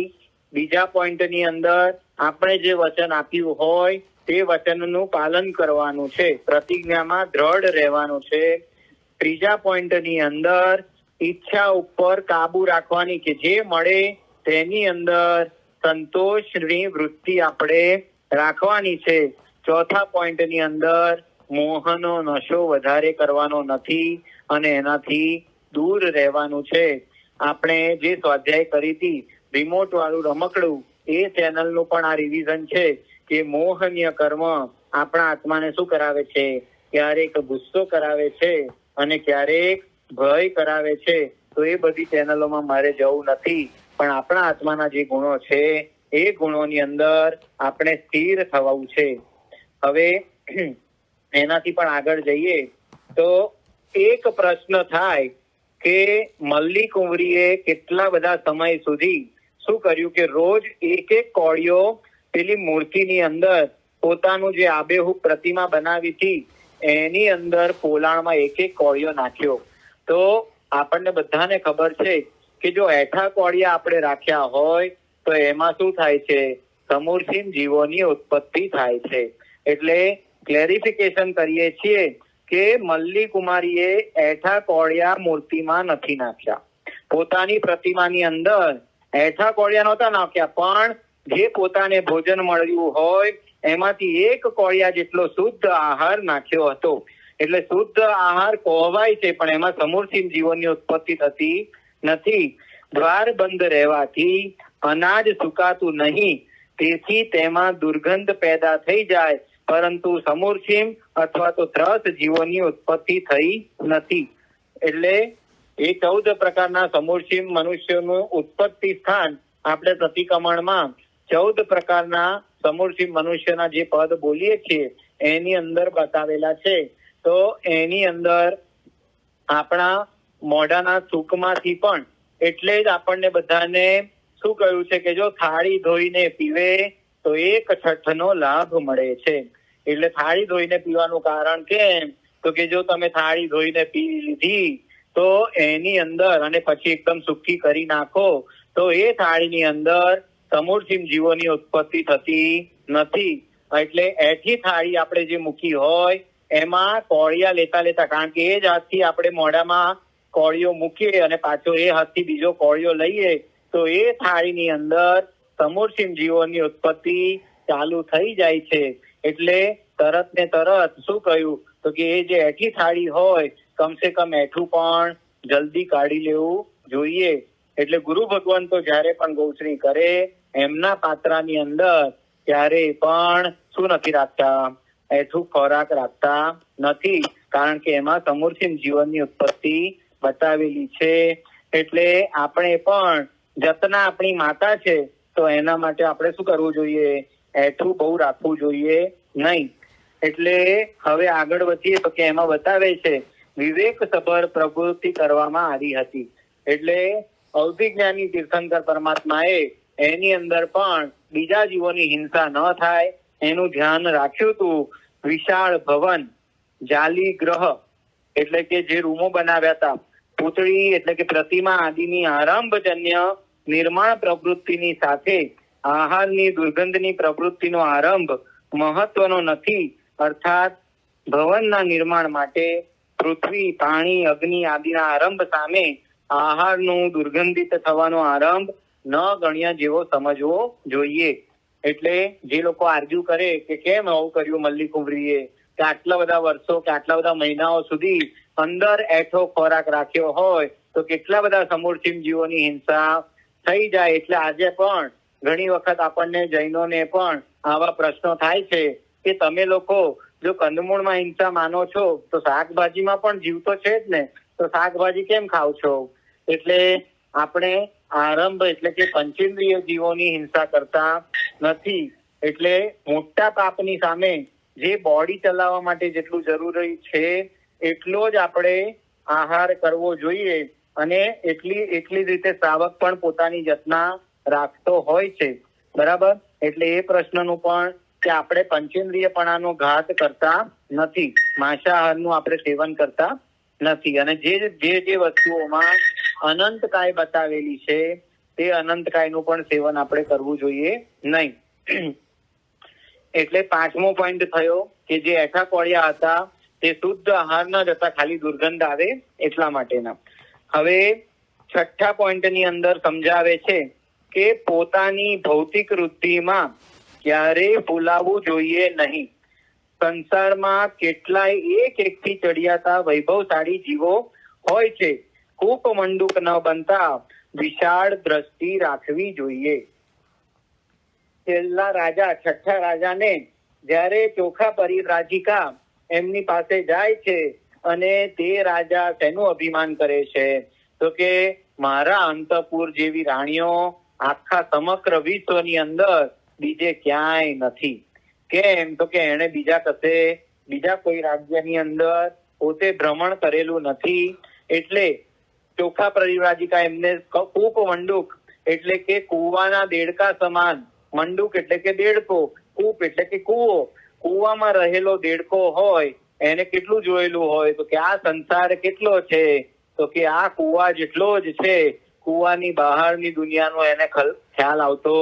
[SPEAKER 1] બીજા પોઈન્ટની અંદર આપણે જે વચન આપ્યું હોય તે વચનનું પાલન કરવાનું છે, પ્રતિજ્ઞામાં દ્રઢ રહેવાનું છે. ત્રીજા પોઈન્ટની અંદર ઈચ્છા ઉપર કાબુ રાખવાની કે જે મળે તેની અંદર સંતોષની વૃત્તિ આપણે રાખવાની છે. ચોથા પોઈન્ટની અંદર મોહનો નશો વધારે કરવાનો નથી અને એનાથી દૂર રહેવાનું છે. આપણે જે સ્વાધ્યાય કરી હતી રિમોટ વાળું રમકડું, એ ચેનલનું પણ આ રિવિઝન છે કે મોહનીય કર્મ આપણા આત્માને શું કરાવે છે, ક્યારેક ગુસ્સો કરાવે છે અને ક્યારેક ભય કરાવે છે. તો એ બધી ચેનલોમાં મારે જવું નથી, પણ આપણા આત્માના જે ગુણો છે એ ગુણોની અંદર આપણે સ્થિર થવું છે. હવે એનાથી પણ આગળ જઈએ તો એક પ્રશ્ન થાય કે મલ્લી કુંવરીએ કેટલા બધા સમય સુધી શું કર્યું કે રોજ એક કોળિયો પેલી મૂર્તિની અંદર પોતાનું જે આબેહૂબ પ્રતિમા બનાવી હતી એની અંદર પોલાણમાં એક એક કોળિયો નાખ્યો. તો આપણને બધાને ખબર છે કે જો એઠા કોળિયા આપણે રાખ્યા હોય તો એમાં શું થાય છે? સમૂરસીમ જીવોની ઉત્પત્તિ થાય છે. એટલે ક્લેરિફિકેશન કરીએ છીએ કે મલ્લી કુમારીએ એઠા કોળિયા મૂર્તિમાં નથી નાખ્યા. પોતાની પ્રતિમાની અંદર એઠા કોળિયા નહોતા નાખ્યા, પણ જે પોતાને ભોજન મળ્યું હોય એમાંથી એક કોળિયા જેટલો શુદ્ધ આહાર નાખ્યો હતો. એટલે શુદ્ધ આહાર કહેવાય છે, પણ એમાં સમૂરસીમ જીવોની ઉત્પત્તિ થતી નથી. દ્વાર બંધ રહેવાથી અનાજ સુકાતું નહીં, તેથી તેમાં દુર્ગંધ પેદા થઈ જાય, પરંતુ સમૂરસીમ અથવા તો ત્રસ જીવોની ઉત્પત્તિ થઈ નથી. એટલે એ 14 પ્રકારના સમૂરસીમ મનુષ્યોનું ઉત્પત્તિ સ્થાન આપણે પ્રતિક્રમણમાં 14 પ્રકારના સમૂરસીમ મનુષ્યના જે પદ બોલીએ છીએ એની અંદર બતાવેલા છે. તો એની અંદર આપણા મોઢાના થૂકમાંથી પણ એટલે જ આપણને બધાને શું કહ્યું છે કે જો થાળી ધોઈને પીવે તો 1/6 લાભ મળે છે. એટલે થાળી ધોઈને પીવાનું કારણ કેમ? તો કે જો તમે થાળી ધોઈને પી લીધી તો એની અંદર અને પછી એકદમ સુકી કરી નાખો તો એ થાળીની અંદર સમૂરસીમ જીવોની ઉત્પત્તિ થતી નથી. એટલે એઠી થાળી આપણે જે મૂકી હોય એમાં કોળિયા લેતા, કારણ કે એ જ હાથથી આપણે મોઢામાં કોળિયો મૂકીએ અને પાછો એ હાથથી બીજો કોળિયો લઈએ તો એ થાળીની અંદર સમૂરસીમ જીવોની ઉત્પત્તિ ચાલુ થઈ જાય છે. એટલે તરત ને તરત શું કહ્યું? તો કે એ જે એઠી થાળી હોય કમસે કમ એઠું પણ જલ્દી કાઢી લેવું જોઈએ. એટલે ગુરુ ભગવાન તો જયારે પણ ગૌશ્રી કરે એમના પાત્રાની અંદર ત્યારે પણ શું નથી રાખતા? એઠું ખોરાક રાખતા નથી, કારણ કે એમાં સમૂરસીમ જીવનની ઉત્પત્તિ બતાવેલી છે. એટલે આપણે પણ જતના આપણી માતા છે તો એના માટે આપણે શું કરવું જોઈએ? એઠું બહુ રાખવું જોઈએ નહીં. એટલે હવે આગળ વધીએ તો કે એમાં બતાવે છે વિવેક સભર પ્રવૃત્તિ કરવામાં આવી હતી. એટલે અવધિજ્ઞાની તીર્થંકર પરમાત્માએ એની અંદર પણ બીજા જીવોની હિંસા ન થાય એનું ધ્યાન રાખ્યું હતું. વિશાળ ભવન, જાલી ગ્રહ એટલે કે જે રૂમો બનાવ્યા હતા, પૂતળી એટલે કે પ્રતિમા આદિની આરંભજન્ય નિર્માણ પ્રવૃત્તિની સાથે આહારની દુર્ગંધની પ્રવૃત્તિનો આરંભ મહત્વનો નથી. અર્થાત ભવનના નિર્માણ માટે પૃથ્વી, પાણી, અગ્નિ આદિના આરંભ સામે આહારનું દુર્ગંધિત થવાનો આરંભ ન ગણ્યા જેવો સમજવો જોઈએ. એટલે જે લોકો આર્ગ્યુ કરે કે કેમ આવું કર્યું મલ્લી કુંવરીએ, કે આટલા બધા વર્ષો કે આટલા બધા મહિનાઓ સુધી અંદર એઠો ખોરાક રાખ્યો હોય તો કેટલા બધા સમૂરસીમ જીવોની હિંસા થઈ જાય. એટલે આજે પણ ઘણી વખત આપણને જૈનોને પણ આવા પ્રશ્નો થાય છે કે તમે લોકો જો કંદમૂળમાં હિંસા માનો છો તો શાકભાજીમાં પણ જીવ તો છે જ ને, તો શાકભાજી કેમ ખાવ છો? એટલે આપણે આરંભ એટલે કે પંચેન્દ્રિય જીવોની હિંસા કરતા નથી. એટલે મોટા પાપની સામે જે બોડી ચલાવવા માટે જેટલું જરૂરી છે એટલો જ આપણે આહાર કરવો જોઈએ. અને એટલી જ રીતે શ્રાવક પણ પોતાની જતના રાખતો હોય છે. બરાબર? એટલે એ પ્રશ્નનું પણ કે આપણે પંચેન્દ્રિયપણાનો ઘાત કરતા નથી, માંસાહારનું આપણે સેવન કરતા નથી. અને જે વસ્તુઓમાં અનંતકાય બતાવેલી છે તે અનંતકાયનું પણ સેવન આપણે કરવું જોઈએ નહીં. એટલે 5મો પોઈન્ટ થયો કે જે એઠા કોળિયા હતા તે શુદ્ધ આહાર ન જતા ખાલી દુર્ગંધ આવે એટલા માટેના. હવે 6થા પોઈન્ટની અંદર સમજાવે છે કે પોતાની ભૌતિક વૃદ્ધિમાં ક્યારેય ફૂલાવવું જોઈએ નહીં. સંસારમાં કેટલાય એકથી ચડિયાતા વૈભવશાળી જીવો હોય છે. કૂપ મંડુક ન બનતા વિશાળ દ્રષ્ટિ રાખવી જોઈએ. છેલ્લા રાજા, 6થા રાજાને જ્યારે ચોખા પરિવ્રાજિકા એમની પાસે જાય છે અને તે રાજા તેનું અભિમાન કરે છે તો કે મારા અંતપુર જેવી રાણીઓ આખા સમગ્ર વિશ્વની અંદર બીજે ક્યાંય નથી. કેમ? તો કે એને બીજા કોઈ રાજ્યની અંદર પોતે ભ્રમણ કરેલું નથી. એટલે ચોખા પરિવ્રાજિકા એમને કૂપ મંડુક એટલે કે કુવાના દેડકા સમાન, મંડુક એટલે કે દેડકો કૂપ એટલે કે કૂવો. કૂવામાં રહેલો દેડકો હોય એને કેટલું જોયેલું હોય? તો કે આ સંસાર કેટલો છે? તો કે આ કૂવા જેટલો જ છે. કૂવાની બહારની દુનિયાનો એને ખ્યાલ આવતો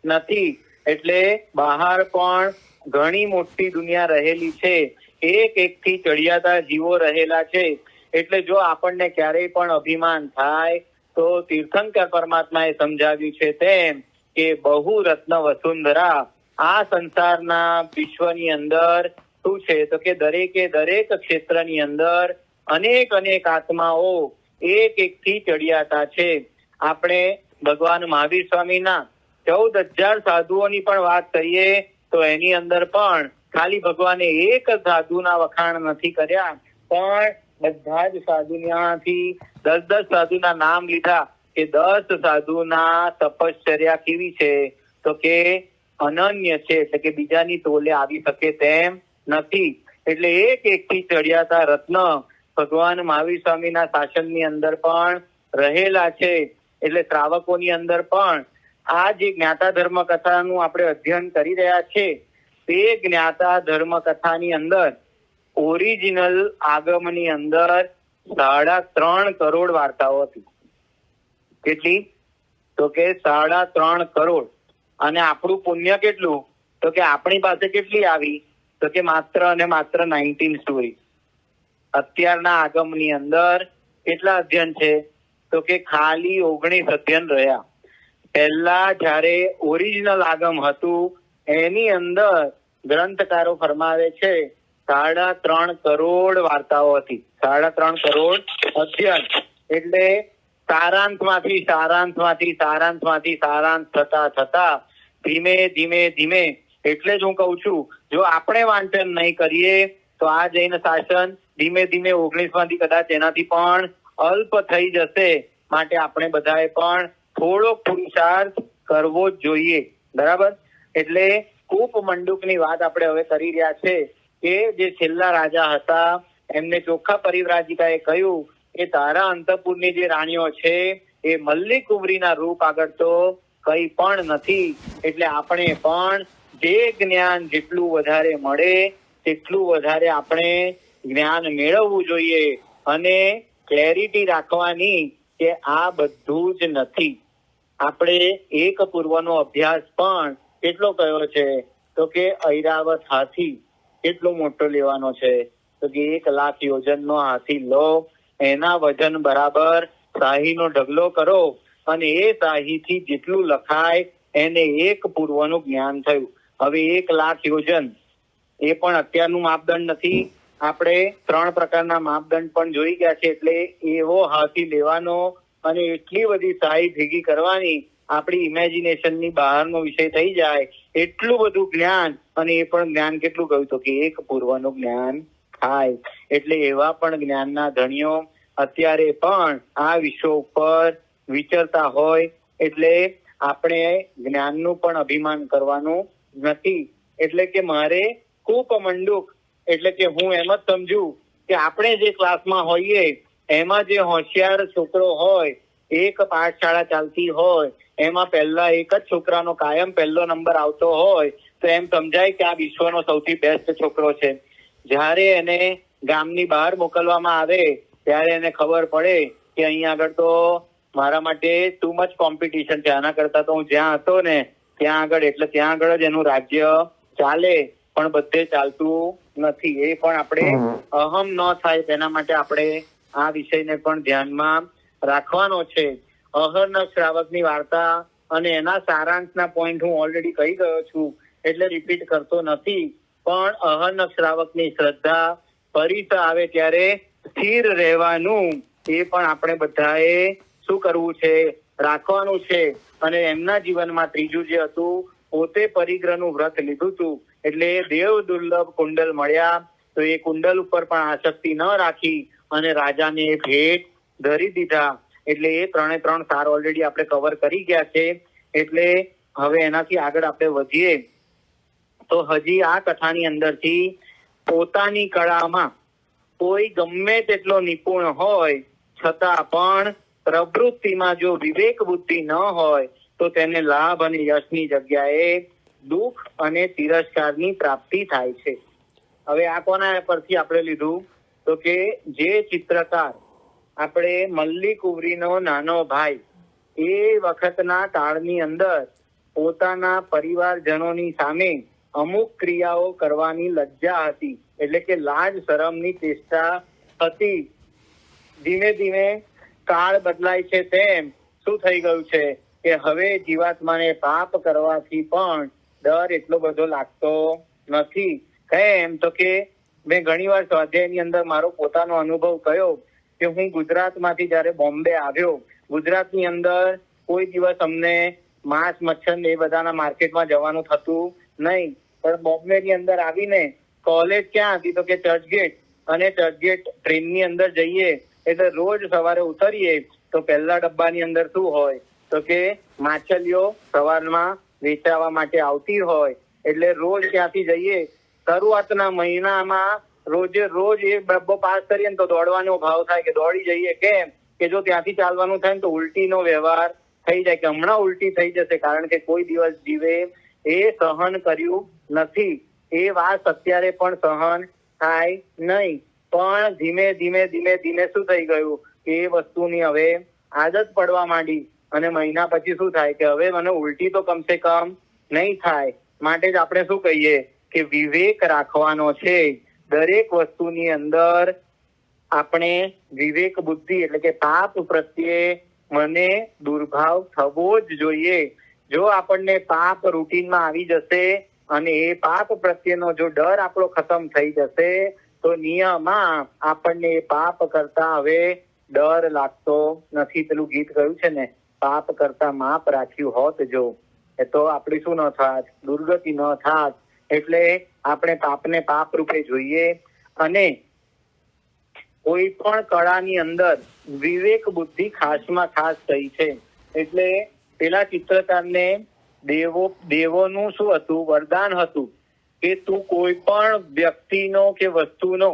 [SPEAKER 1] નથી. એટલે બહાર પણ ઘણી મોટી દુનિયા રહેલી છે. એક થી ચડિયાતા જીવો રહેલા છે. એટલે જો આપણને ક્યારેય પણ અભિમાન થાય તો તીર્થંકર પરમાત્માએ સમજાવ્યું છે તેમ કે બહુ રત્ન વસુંધરા, આ સંસારના વિશ્વની અંદર શું છે? તો કે દરેક ક્ષેત્રની અંદર અનેક આત્માઓ એક થી ચડિયાતા છે. આપણે ભગવાન મહાવીર સ્વામીના 14,000 સાધુઓની પણ વાત કરીએ તો એની અંદર પણ ખાલી ભગવાને એક સાધુના વખાણ નથી કર્યા, પણ બધા જ સાધુમાંથી 10 સાધુના નામ લીધા કે 10 સાધુના તપશ્ચર્યા કેવી છે? તો કે અનન્ય છે, એટલે કે બીજાની તોલે આવી શકે તેમ નથી. એટલે એક થી ચડિયાતા રત્ન ભગવાન મહાવીર સ્વામીના શાસનની અંદર પણ રહેલા છે. એટલે શ્રાવકોની અંદર પણ આ જે જ્ઞાતા ધર્મ કથાનું આપણે અધ્યયન કરી રહ્યા છે તે જ્ઞાતા ધર્મ કથાની અંદર ઓરિજિનલ આગમની અંદર 3.5 કરોડ વાર્તાઓ હતી. કેટલી? તો કે 3.5 કરોડ. અને આપણું પુણ્ય કેટલું? તો કે આપણી પાસે કેટલી આવી? તો કે માત્ર 19 સ્ટોરી. અત્યારના આગમની અંદર કેટલા અધ્યયન છે? તો કે ખાલી 19 અધ્યયન રહ્યા. પહેલા જયારે ઓરિજિનલ આગમ હતું એની અંદર ગ્રંથકારો ફરમાવે છે 3.5 કરોડ વાર્તાઓ હતી. 3.5 કરોડ અધ્યયન. એટલે સારાંશ થતા ધીમે એટલે જ હું કઉ છું, જો આપણે વાંચન નહીં કરીએ તો આ જૈન શાસન ધીમે 19 માંથી કદાચ એનાથી પણ અલ્પ થઈ જશે. માટે આપણે બધાએ પણ થોડોક પુરુષાર્થ કરવો જ જોઈએ. બરાબર? એટલે કૂપ મંડુકની વાત આપણે હવે કરી રહ્યા છે કે જે છેલ્લા રાજા હતા એમને ચોખ્ખા પરિવ્રાજિકાએ કહ્યું કે તારા અંતઃપુરની જે રાણીઓ છે એ મલ્લી કુંવરીના રૂપ આગળ તો કઈ પણ નથી. એટલે આપણે પણ જે જ્ઞાન જેટલું વધારે મળે તેટલું વધારે આપણે જ્ઞાન મેળવવું જોઈએ અને ક્લેરિટી રાખવાની કે આ બધું જ નથી. આપણે એક પૂર્વનો અભ્યાસ પણ કેટલો કયો છે? તો કે ઐરાવત હાથી કેટલો મોટો લેવાનો છે? તો કે 1,00,000 યોજનનો હાથી લો, એના વજન બરાબર શાહીનો ઢગલો કરો અને એ શાહીથી જેટલું લખાય એને એક પૂર્વનું જ્ઞાન થયું. હવે 1,00,000 યોજન એ પણ અત્યારનું માપદંડ નથી. આપણે 3 પ્રકારના માપદંડ પણ જોઈ ગયા છે. એટલે એવો હાથી લેવાનો અને એટલી બધી શાહી ભેગી કરવાની આપણી ઇમેજિનેશનની બહારનો વિષય થઈ જાય. એટલું બધું જ્ઞાન, અને એ પણ જ્ઞાન કેટલું કહ્યું? તો કે એક પૂર્વનું જ્ઞાન થાય. એટલે એવા પણ જ્ઞાનના ધણીઓ અત્યારે પણ આ વિશ્વ ઉપર વિચરતા હોય. એટલે આપણે જ્ઞાનનું પણ અભિમાન કરવાનું નથી. એટલે કે મારે કૂપ મંડુક એટલે કે હું એમ જ સમજુ કે આપણે જે ક્લાસમાં હોઈએ એમાં જે હોશિયાર છોકરો હોય, એક પાઠશાળા ચાલતી હોય એમાં પહેલા એક જ છોકરાનો કાયમ પહેલો નંબર આવતો હોય તો એમ સમજાય કે આ વિશ્વનો સૌથી બેસ્ટ છોકરો છે. જ્યારે એને ગામની બહાર મોકલવામાં આવે ત્યારે એને ખબર પડે કે અહીંયા આગળ તો મારા માટે ટુ મચ કોમ્પિટિશન છે. આના કરતા તો હું જ્યાં હતો ને ત્યાં આગળ, એટલે ત્યાં આગળ જ એનું રાજ્ય ચાલે, પણ બધે ચાલતું નથી. એ પણ આપણે અહમ ન થાય તેના માટે આપણે આ વિષયને પણ ધ્યાનમાં રાખવાનો છે. અહર્નક શ્રાવકની વાર્તા અને એના સારાંશના પોઈન્ટ હું ઓલરેડી કહી ગયો છું, એટલે રિપીટ કરતો નથી. પણ અહર્નક શ્રાવકની શ્રદ્ધા ફરી આવે ત્યારે સ્થિર રહેવાનું એ પણ આપણે બધાએ શું કરવું છે? રાખવાનું છે. અને એમના જીવનમાં ત્રીજું જે હતું, પોતે પરિગ્રહનું વ્રત લીધું હતું. એટલે દેવ દુર્લભ કુંડલ મળ્યા તો એ કુંડલ ઉપર પણ આસક્તિ ન રાખી અને રાજાને ભેટ ધરી દીધા. એટલે એ 3 સાર ઓલરેડી આપણે કવર કરી ગયા છે. એટલે હવે એનાથી આગળ આપણે વધીએ તો હજી આ કથાની અંદરથી પોતાની કળામાં કોઈ ગમે તેટલો નિપુણ હોય છતાં પણ પ્રવૃત્તિમાં જો વિવેક બુદ્ધિ ન હોય તો તેને લાભ અને યશની જગ્યાએ દુઃખ અને તિરસ્કારની પ્રાપ્તિ થાય છે. હવે આ કોના પરથી આપણે લીધું? તો કે જે ચિત્રકાર આપણે મલ્લી કુંવરીનો નાનો ભાઈ એ વખતના કાળની અંદર પોતાના પરિવારજનોની સામે અમુક ક્રિયાઓ કરવાની લજ્જા હતી, એટલે કે લાજ શરમની ચેષ્ટા હતી. ધીમે ધીમે કાળ બદલાય છે તેમ શું થઈ ગયું છે કે હવે જીવાત્માને પાપ કરવાથી પણ ડર એટલો બધો લાગતો નથી. કેમ? તો કે મેં ઘણી વાર સ્વાધ્યાયની અંદર મારો પોતાનો અનુભવ કહ્યો કે હું ગુજરાતમાંથી જયારે બોમ્બે આવ્યો, ગુજરાતની અંદર કોઈ દિવસ અમને માંસ મચ્છર એ બધાના માર્કેટમાં જવાનું થતું નહીં, પણ બોમ્બે ની અંદર આવીને કોલેજ ક્યાં હતી? તો કે ચર્ચગેટ, અને ચર્ચગેટ ટ્રેનની અંદર જઈએ એટલે રોજ સવારે ઉતરીએ તો પહેલા ડબ્બાની અંદર શું હોય? તો કે માછલીઓ સવારમાં વેચાવા માટે આવતી હોય. એટલે રોજ ત્યાંથી જઈએ. શરૂઆતના મહિનામાં રોજે રોજ એ ડબ્બો પાસ કરીએ ને તો દોડવાનો ભાવ થાય કે દોડી જઈએ. કેમ? કે જો ત્યાંથી ચાલવાનું થાય ને તો ઉલટીનો વ્યવહાર થઈ જાય કે હમણાં ઉલટી થઈ જશે, કારણ કે કોઈ દિવસ જીવે એ સહન કર્યું નથી. એ વાત અત્યારે પણ સહન થાય નહીં. પણ ધીમે ધીમે ધીમે ધીમે શું થઈ ગયું કે એ વસ્તુની હવે આદત પડવા માંડી, અને મહિના પછી શું થાય કે હવે મને ઉલટી તો કમસે કમ નહીં થાય. માટે જ આપણે શું કહીએ કે વિવેક રાખવાનો છે. દરેક વસ્તુની અંદર આપણે વિવેક બુદ્ધિ એટલે કે પાપ પ્રત્યે મને દુર્ભાવ થવો જ જોઈએ. જો આપણને પાપ રૂટીનમાં આવી જશે અને એ પાપ પ્રત્યેનો જો ડર આપણો ખતમ થઈ જશે તો નિયમમાં આપણને પાપ કરતા હવે ડર લાગતો નથી. પેલું ગીત કહ્યું છે ને, પાપ કરતા માપ રાખ્યું હોત જો, એ તો આપણી શું ન થાત? દુર્ગતિ ન થાત. એટલે આપણે પાપને પાપ રૂપે જોઈએ. અને કોઈ પણ કળાની અંદર વિવેક બુદ્ધિ ખાસમાં ખાસ થઈ છે. એટલે પેલા ચિત્રકારને દેવોનું શું હતું? વરદાન હતું કે તું કોઈ પણ વ્યક્તિનો કે વસ્તુનો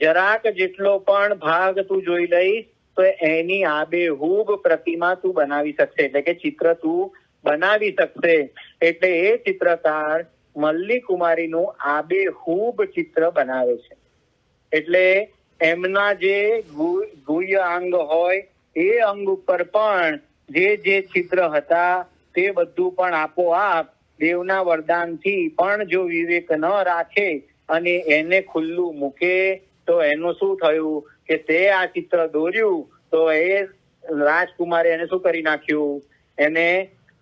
[SPEAKER 1] જરાક જેટલો પણ ભાગ તું જોઈ લઈશ તો એની આબેહૂબ પ્રતિમા તું બનાવી શકશે, એટલે કે ચિત્ર તું બનાવી શકશે. એટલે એ ચિત્રકાર મલ્લી કુમારીનું આબેહૂબ ચિત્ર બનાવે છે. એટલે એમના જે ગુહ્ય અંગ હોય એ અંગ ઉપર પણ જે છિદ્ર હતા તે બધું પણ આપોઆપ દેવના વરદાનથી પણ જો વિવેક ન રાખે અને એને ખુલ્લું મૂકે તો એનું શું થયું કે તે આ ચિત્ર દોર્યું તો એ રાજકુમારે એને શું કરી નાખ્યું? એને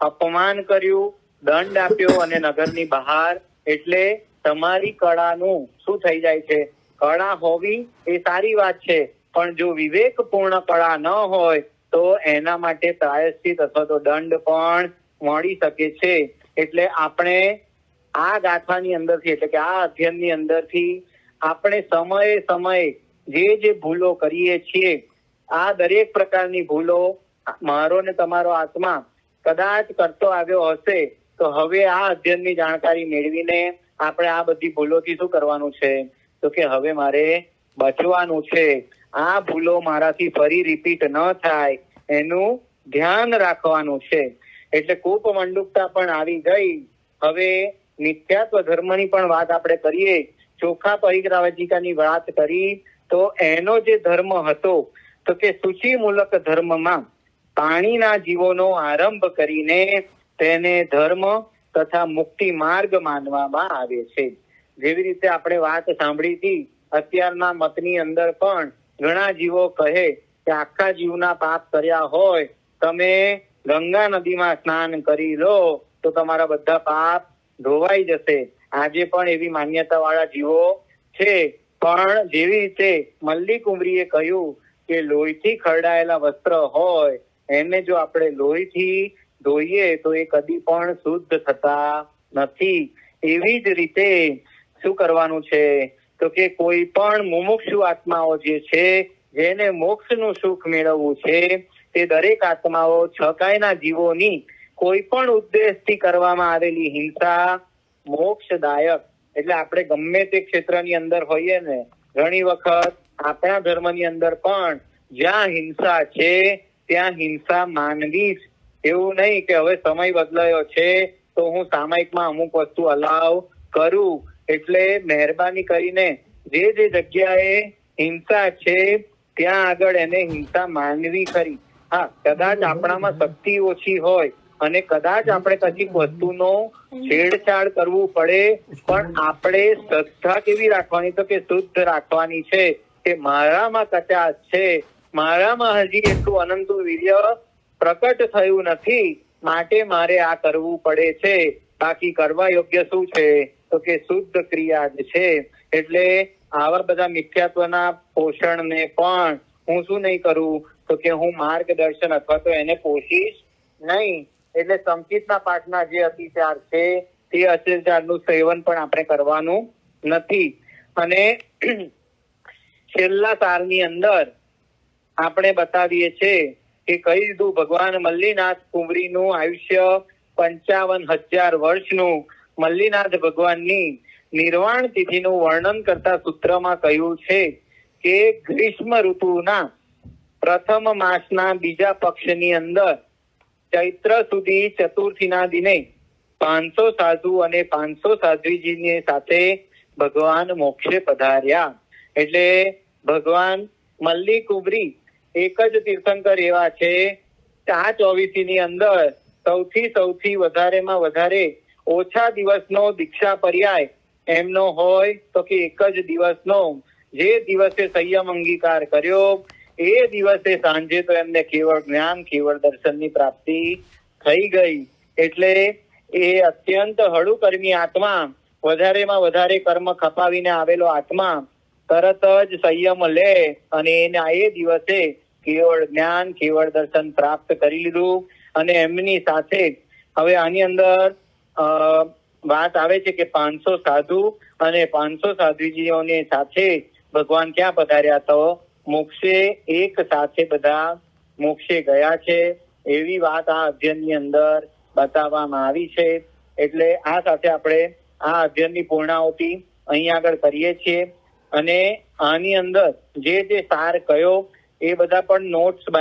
[SPEAKER 1] અપમાન કર્યું, દંડ આપ્યો અને નગરની બહાર. એટલે તમારી કળાનું શું થઈ જાય છે? કળા હોવી એ સારી વાત છે, પણ જો વિવેકપૂર્ણ કળા ન હોય તો એના માટે પ્રાયશ્ચિત અથવા તો દંડ પણ મળી શકે છે. એટલે આપણે આ ગાથાની અંદરથી એટલે કે આ અધ્યયનની અંદરથી આપણે સમયે સમયે જે ભૂલો કરીએ છીએ, આ દરેક પ્રકારની ભૂલો મારો ને તમારો આત્મા કદાચ કરતો આવ્યો હશે તો હવે આ અધ્યયનની જાણકારી મેળવીને આપણે આ બધી ભૂલોથી શું કરવાનું છે? તો કે હવે મારે બચવાનું છે. આ ભૂલો મારાથી ફરી રિપીટ ન થાય એનું ધ્યાન રાખવાનું છે. એટલે કૂપ મંડુકતા પણ આવી ગઈ. હવે નિત્યાત્વ ધર્મની પણ વાત આપણે કરીએ. ચોખા પરિગ્રાવજિકાની વાત કરી તો એનો જે ધર્મ હતો તો કે સૂચિમૂલક ધર્મમાં પાણીના જીવોનો આરંભ કરીને તેને ધર્મ તથા મુક્તિ માર્ગ માનવામાં આવે છે. જેવી રીતે આપણે વાત સાંભળી હતી, અત્યારના મતની અંદર પણ ઘણા જીવો કહે કે આખા જીવના પાપ કર્યા હોય, તમે ગંગા નદીમાં સ્નાન કરી લો તો તમારા બધા પાપ ધોવાઈ જશે. આજે પણ એવી માન્યતા વાળા જીવો છે. પણ જેવી રીતે મલ્લી કુંવરીએ કહ્યું કે લોહીથી ખરડાયેલા વસ્ત્ર હોય એને જો આપણે લોહીથી ધોઈએ તો એ કદી પણ શુદ્ધ થતા નથી. એવી જ રીતે શું કરવાનું છે? તો કે કોઈ પણ મુમુક્ષુ આત્માઓ જે છે, જેને મોક્ષનું સુખ મેળવવું છે, તે દરેક આત્માઓ છકાયના જીવોની કોઈ પણ ઉદ્દેશથી કરવામાં આવેલી હિંસા મોક્ષદાયક. એટલે આપણે ગમે તે ક્ષેત્રની અંદર હોઈએ ને, ઘણી વખત આપણા ધર્મની અંદર પણ જ્યાં હિંસા છે ત્યાં હિંસા માનવી. એવું નહીં કે હવે સમય બદલાયો છે તો હું સામાયિકમાં અમુક વસ્તુ અલાવ કરું. એટલે મહેરબાની કરીને જે જગ્યાએ હિંસા છે ત્યાં આગળ એને હિંસા માનવી ખરી. હા, કદાચ આપણામાં શક્તિ ઓછી હોય અને કદાચ આપણે કશીક વસ્તુનો છેડછાડ કરવું પડે, પણ આપણે શ્રદ્ધા કેવી રાખવાની? તો કે શુદ્ધ રાખવાની છે કે મારામાં કચાશ છે, મારામાં હજી એટલું અનંત વીર્ય પ્રકટ થયું નથી, માટે મારે આ કરવું પડે છે. બાકી કરવા યોગ્ય શું છે? તો કે શુદ્ધ ક્રિયા જ છે. એટલે આવા બધા મિથ્યાત્વના પોષણને પણ હું શું નહીં કરું? તો કે હું માર્ગદર્શન અથવા તો એને પોષીશ નહીં. એટલે સંકિતના પાઠના જે અતિચાર છે તે અત્યાચારનું સેવન પણ આપણે કરવાનું નથી. અને છેલ્લા સારની અંદર આપણે બતાવીએ છીએ કે કહી દીધું ભગવાન મલ્લીનાથ કુંવરીનું આયુષ્ય 55,000 વર્ષનું. મલ્લીનાથ ભગવાનની નિર્વાણ તિથિનું વર્ણન કરતા સૂત્રમાં કહ્યું છે કે ગ્રીષ્મ ઋતુના પ્રથમ માસના બીજા પક્ષની અંદર ચૈત્ર સુધી ચતુર્થીના દિને 500 સાધુ અને 500 સાધ્વીજીની સાથે ભગવાન મોક્ષે પધાર્યા. એટલે ભગવાન મલ્લી કુંવરી એક જ તીર્થંકર એવા છે આ 24 ની અંદર સૌથી વધારેમાં વધારે ઓછા દિવસનો દીક્ષા પર્યાય એમનો હોય તો કે એક જ દિવસનો. જે દિવસે સંયમ અંગીકાર કર્યો એ દિવસે સાંજે તો એમને કેવળ જ્ઞાન, કેવળ દર્શનની પ્રાપ્તિ થઈ ગઈ. એટલે એ અત્યંત હળુકર્મી આત્મા, વધારેમાં વધારે કર્મ ખપાવીને આવેલો આત્મા તરત જ સંયમ લે અને એના એ દિવસે કેવળ જ્ઞાન, કેવળ દર્શન પ્રાપ્ત કરી લીધું. અને એમની સાથે હવે આની અંદર વાત આવે છે કે 500 સાધુ અને 500 સાધ્વીજીઓની સાથે ભગવાન ક્યાં પધાર્યા? તો મોક્ષે એક સાથે બધા મોક્ષે ગયા છે. એવી વાત આ અધ્યયનની અંદર બતાવવામાં આવી છે. એટલે આ સાથે આપણે આ અધ્યયનની પૂર્ણાહુતિ અહીં આગળ કરીએ છીએ. અને આની અંદર જે સાર કયો એ બધા પણ નોટ્સ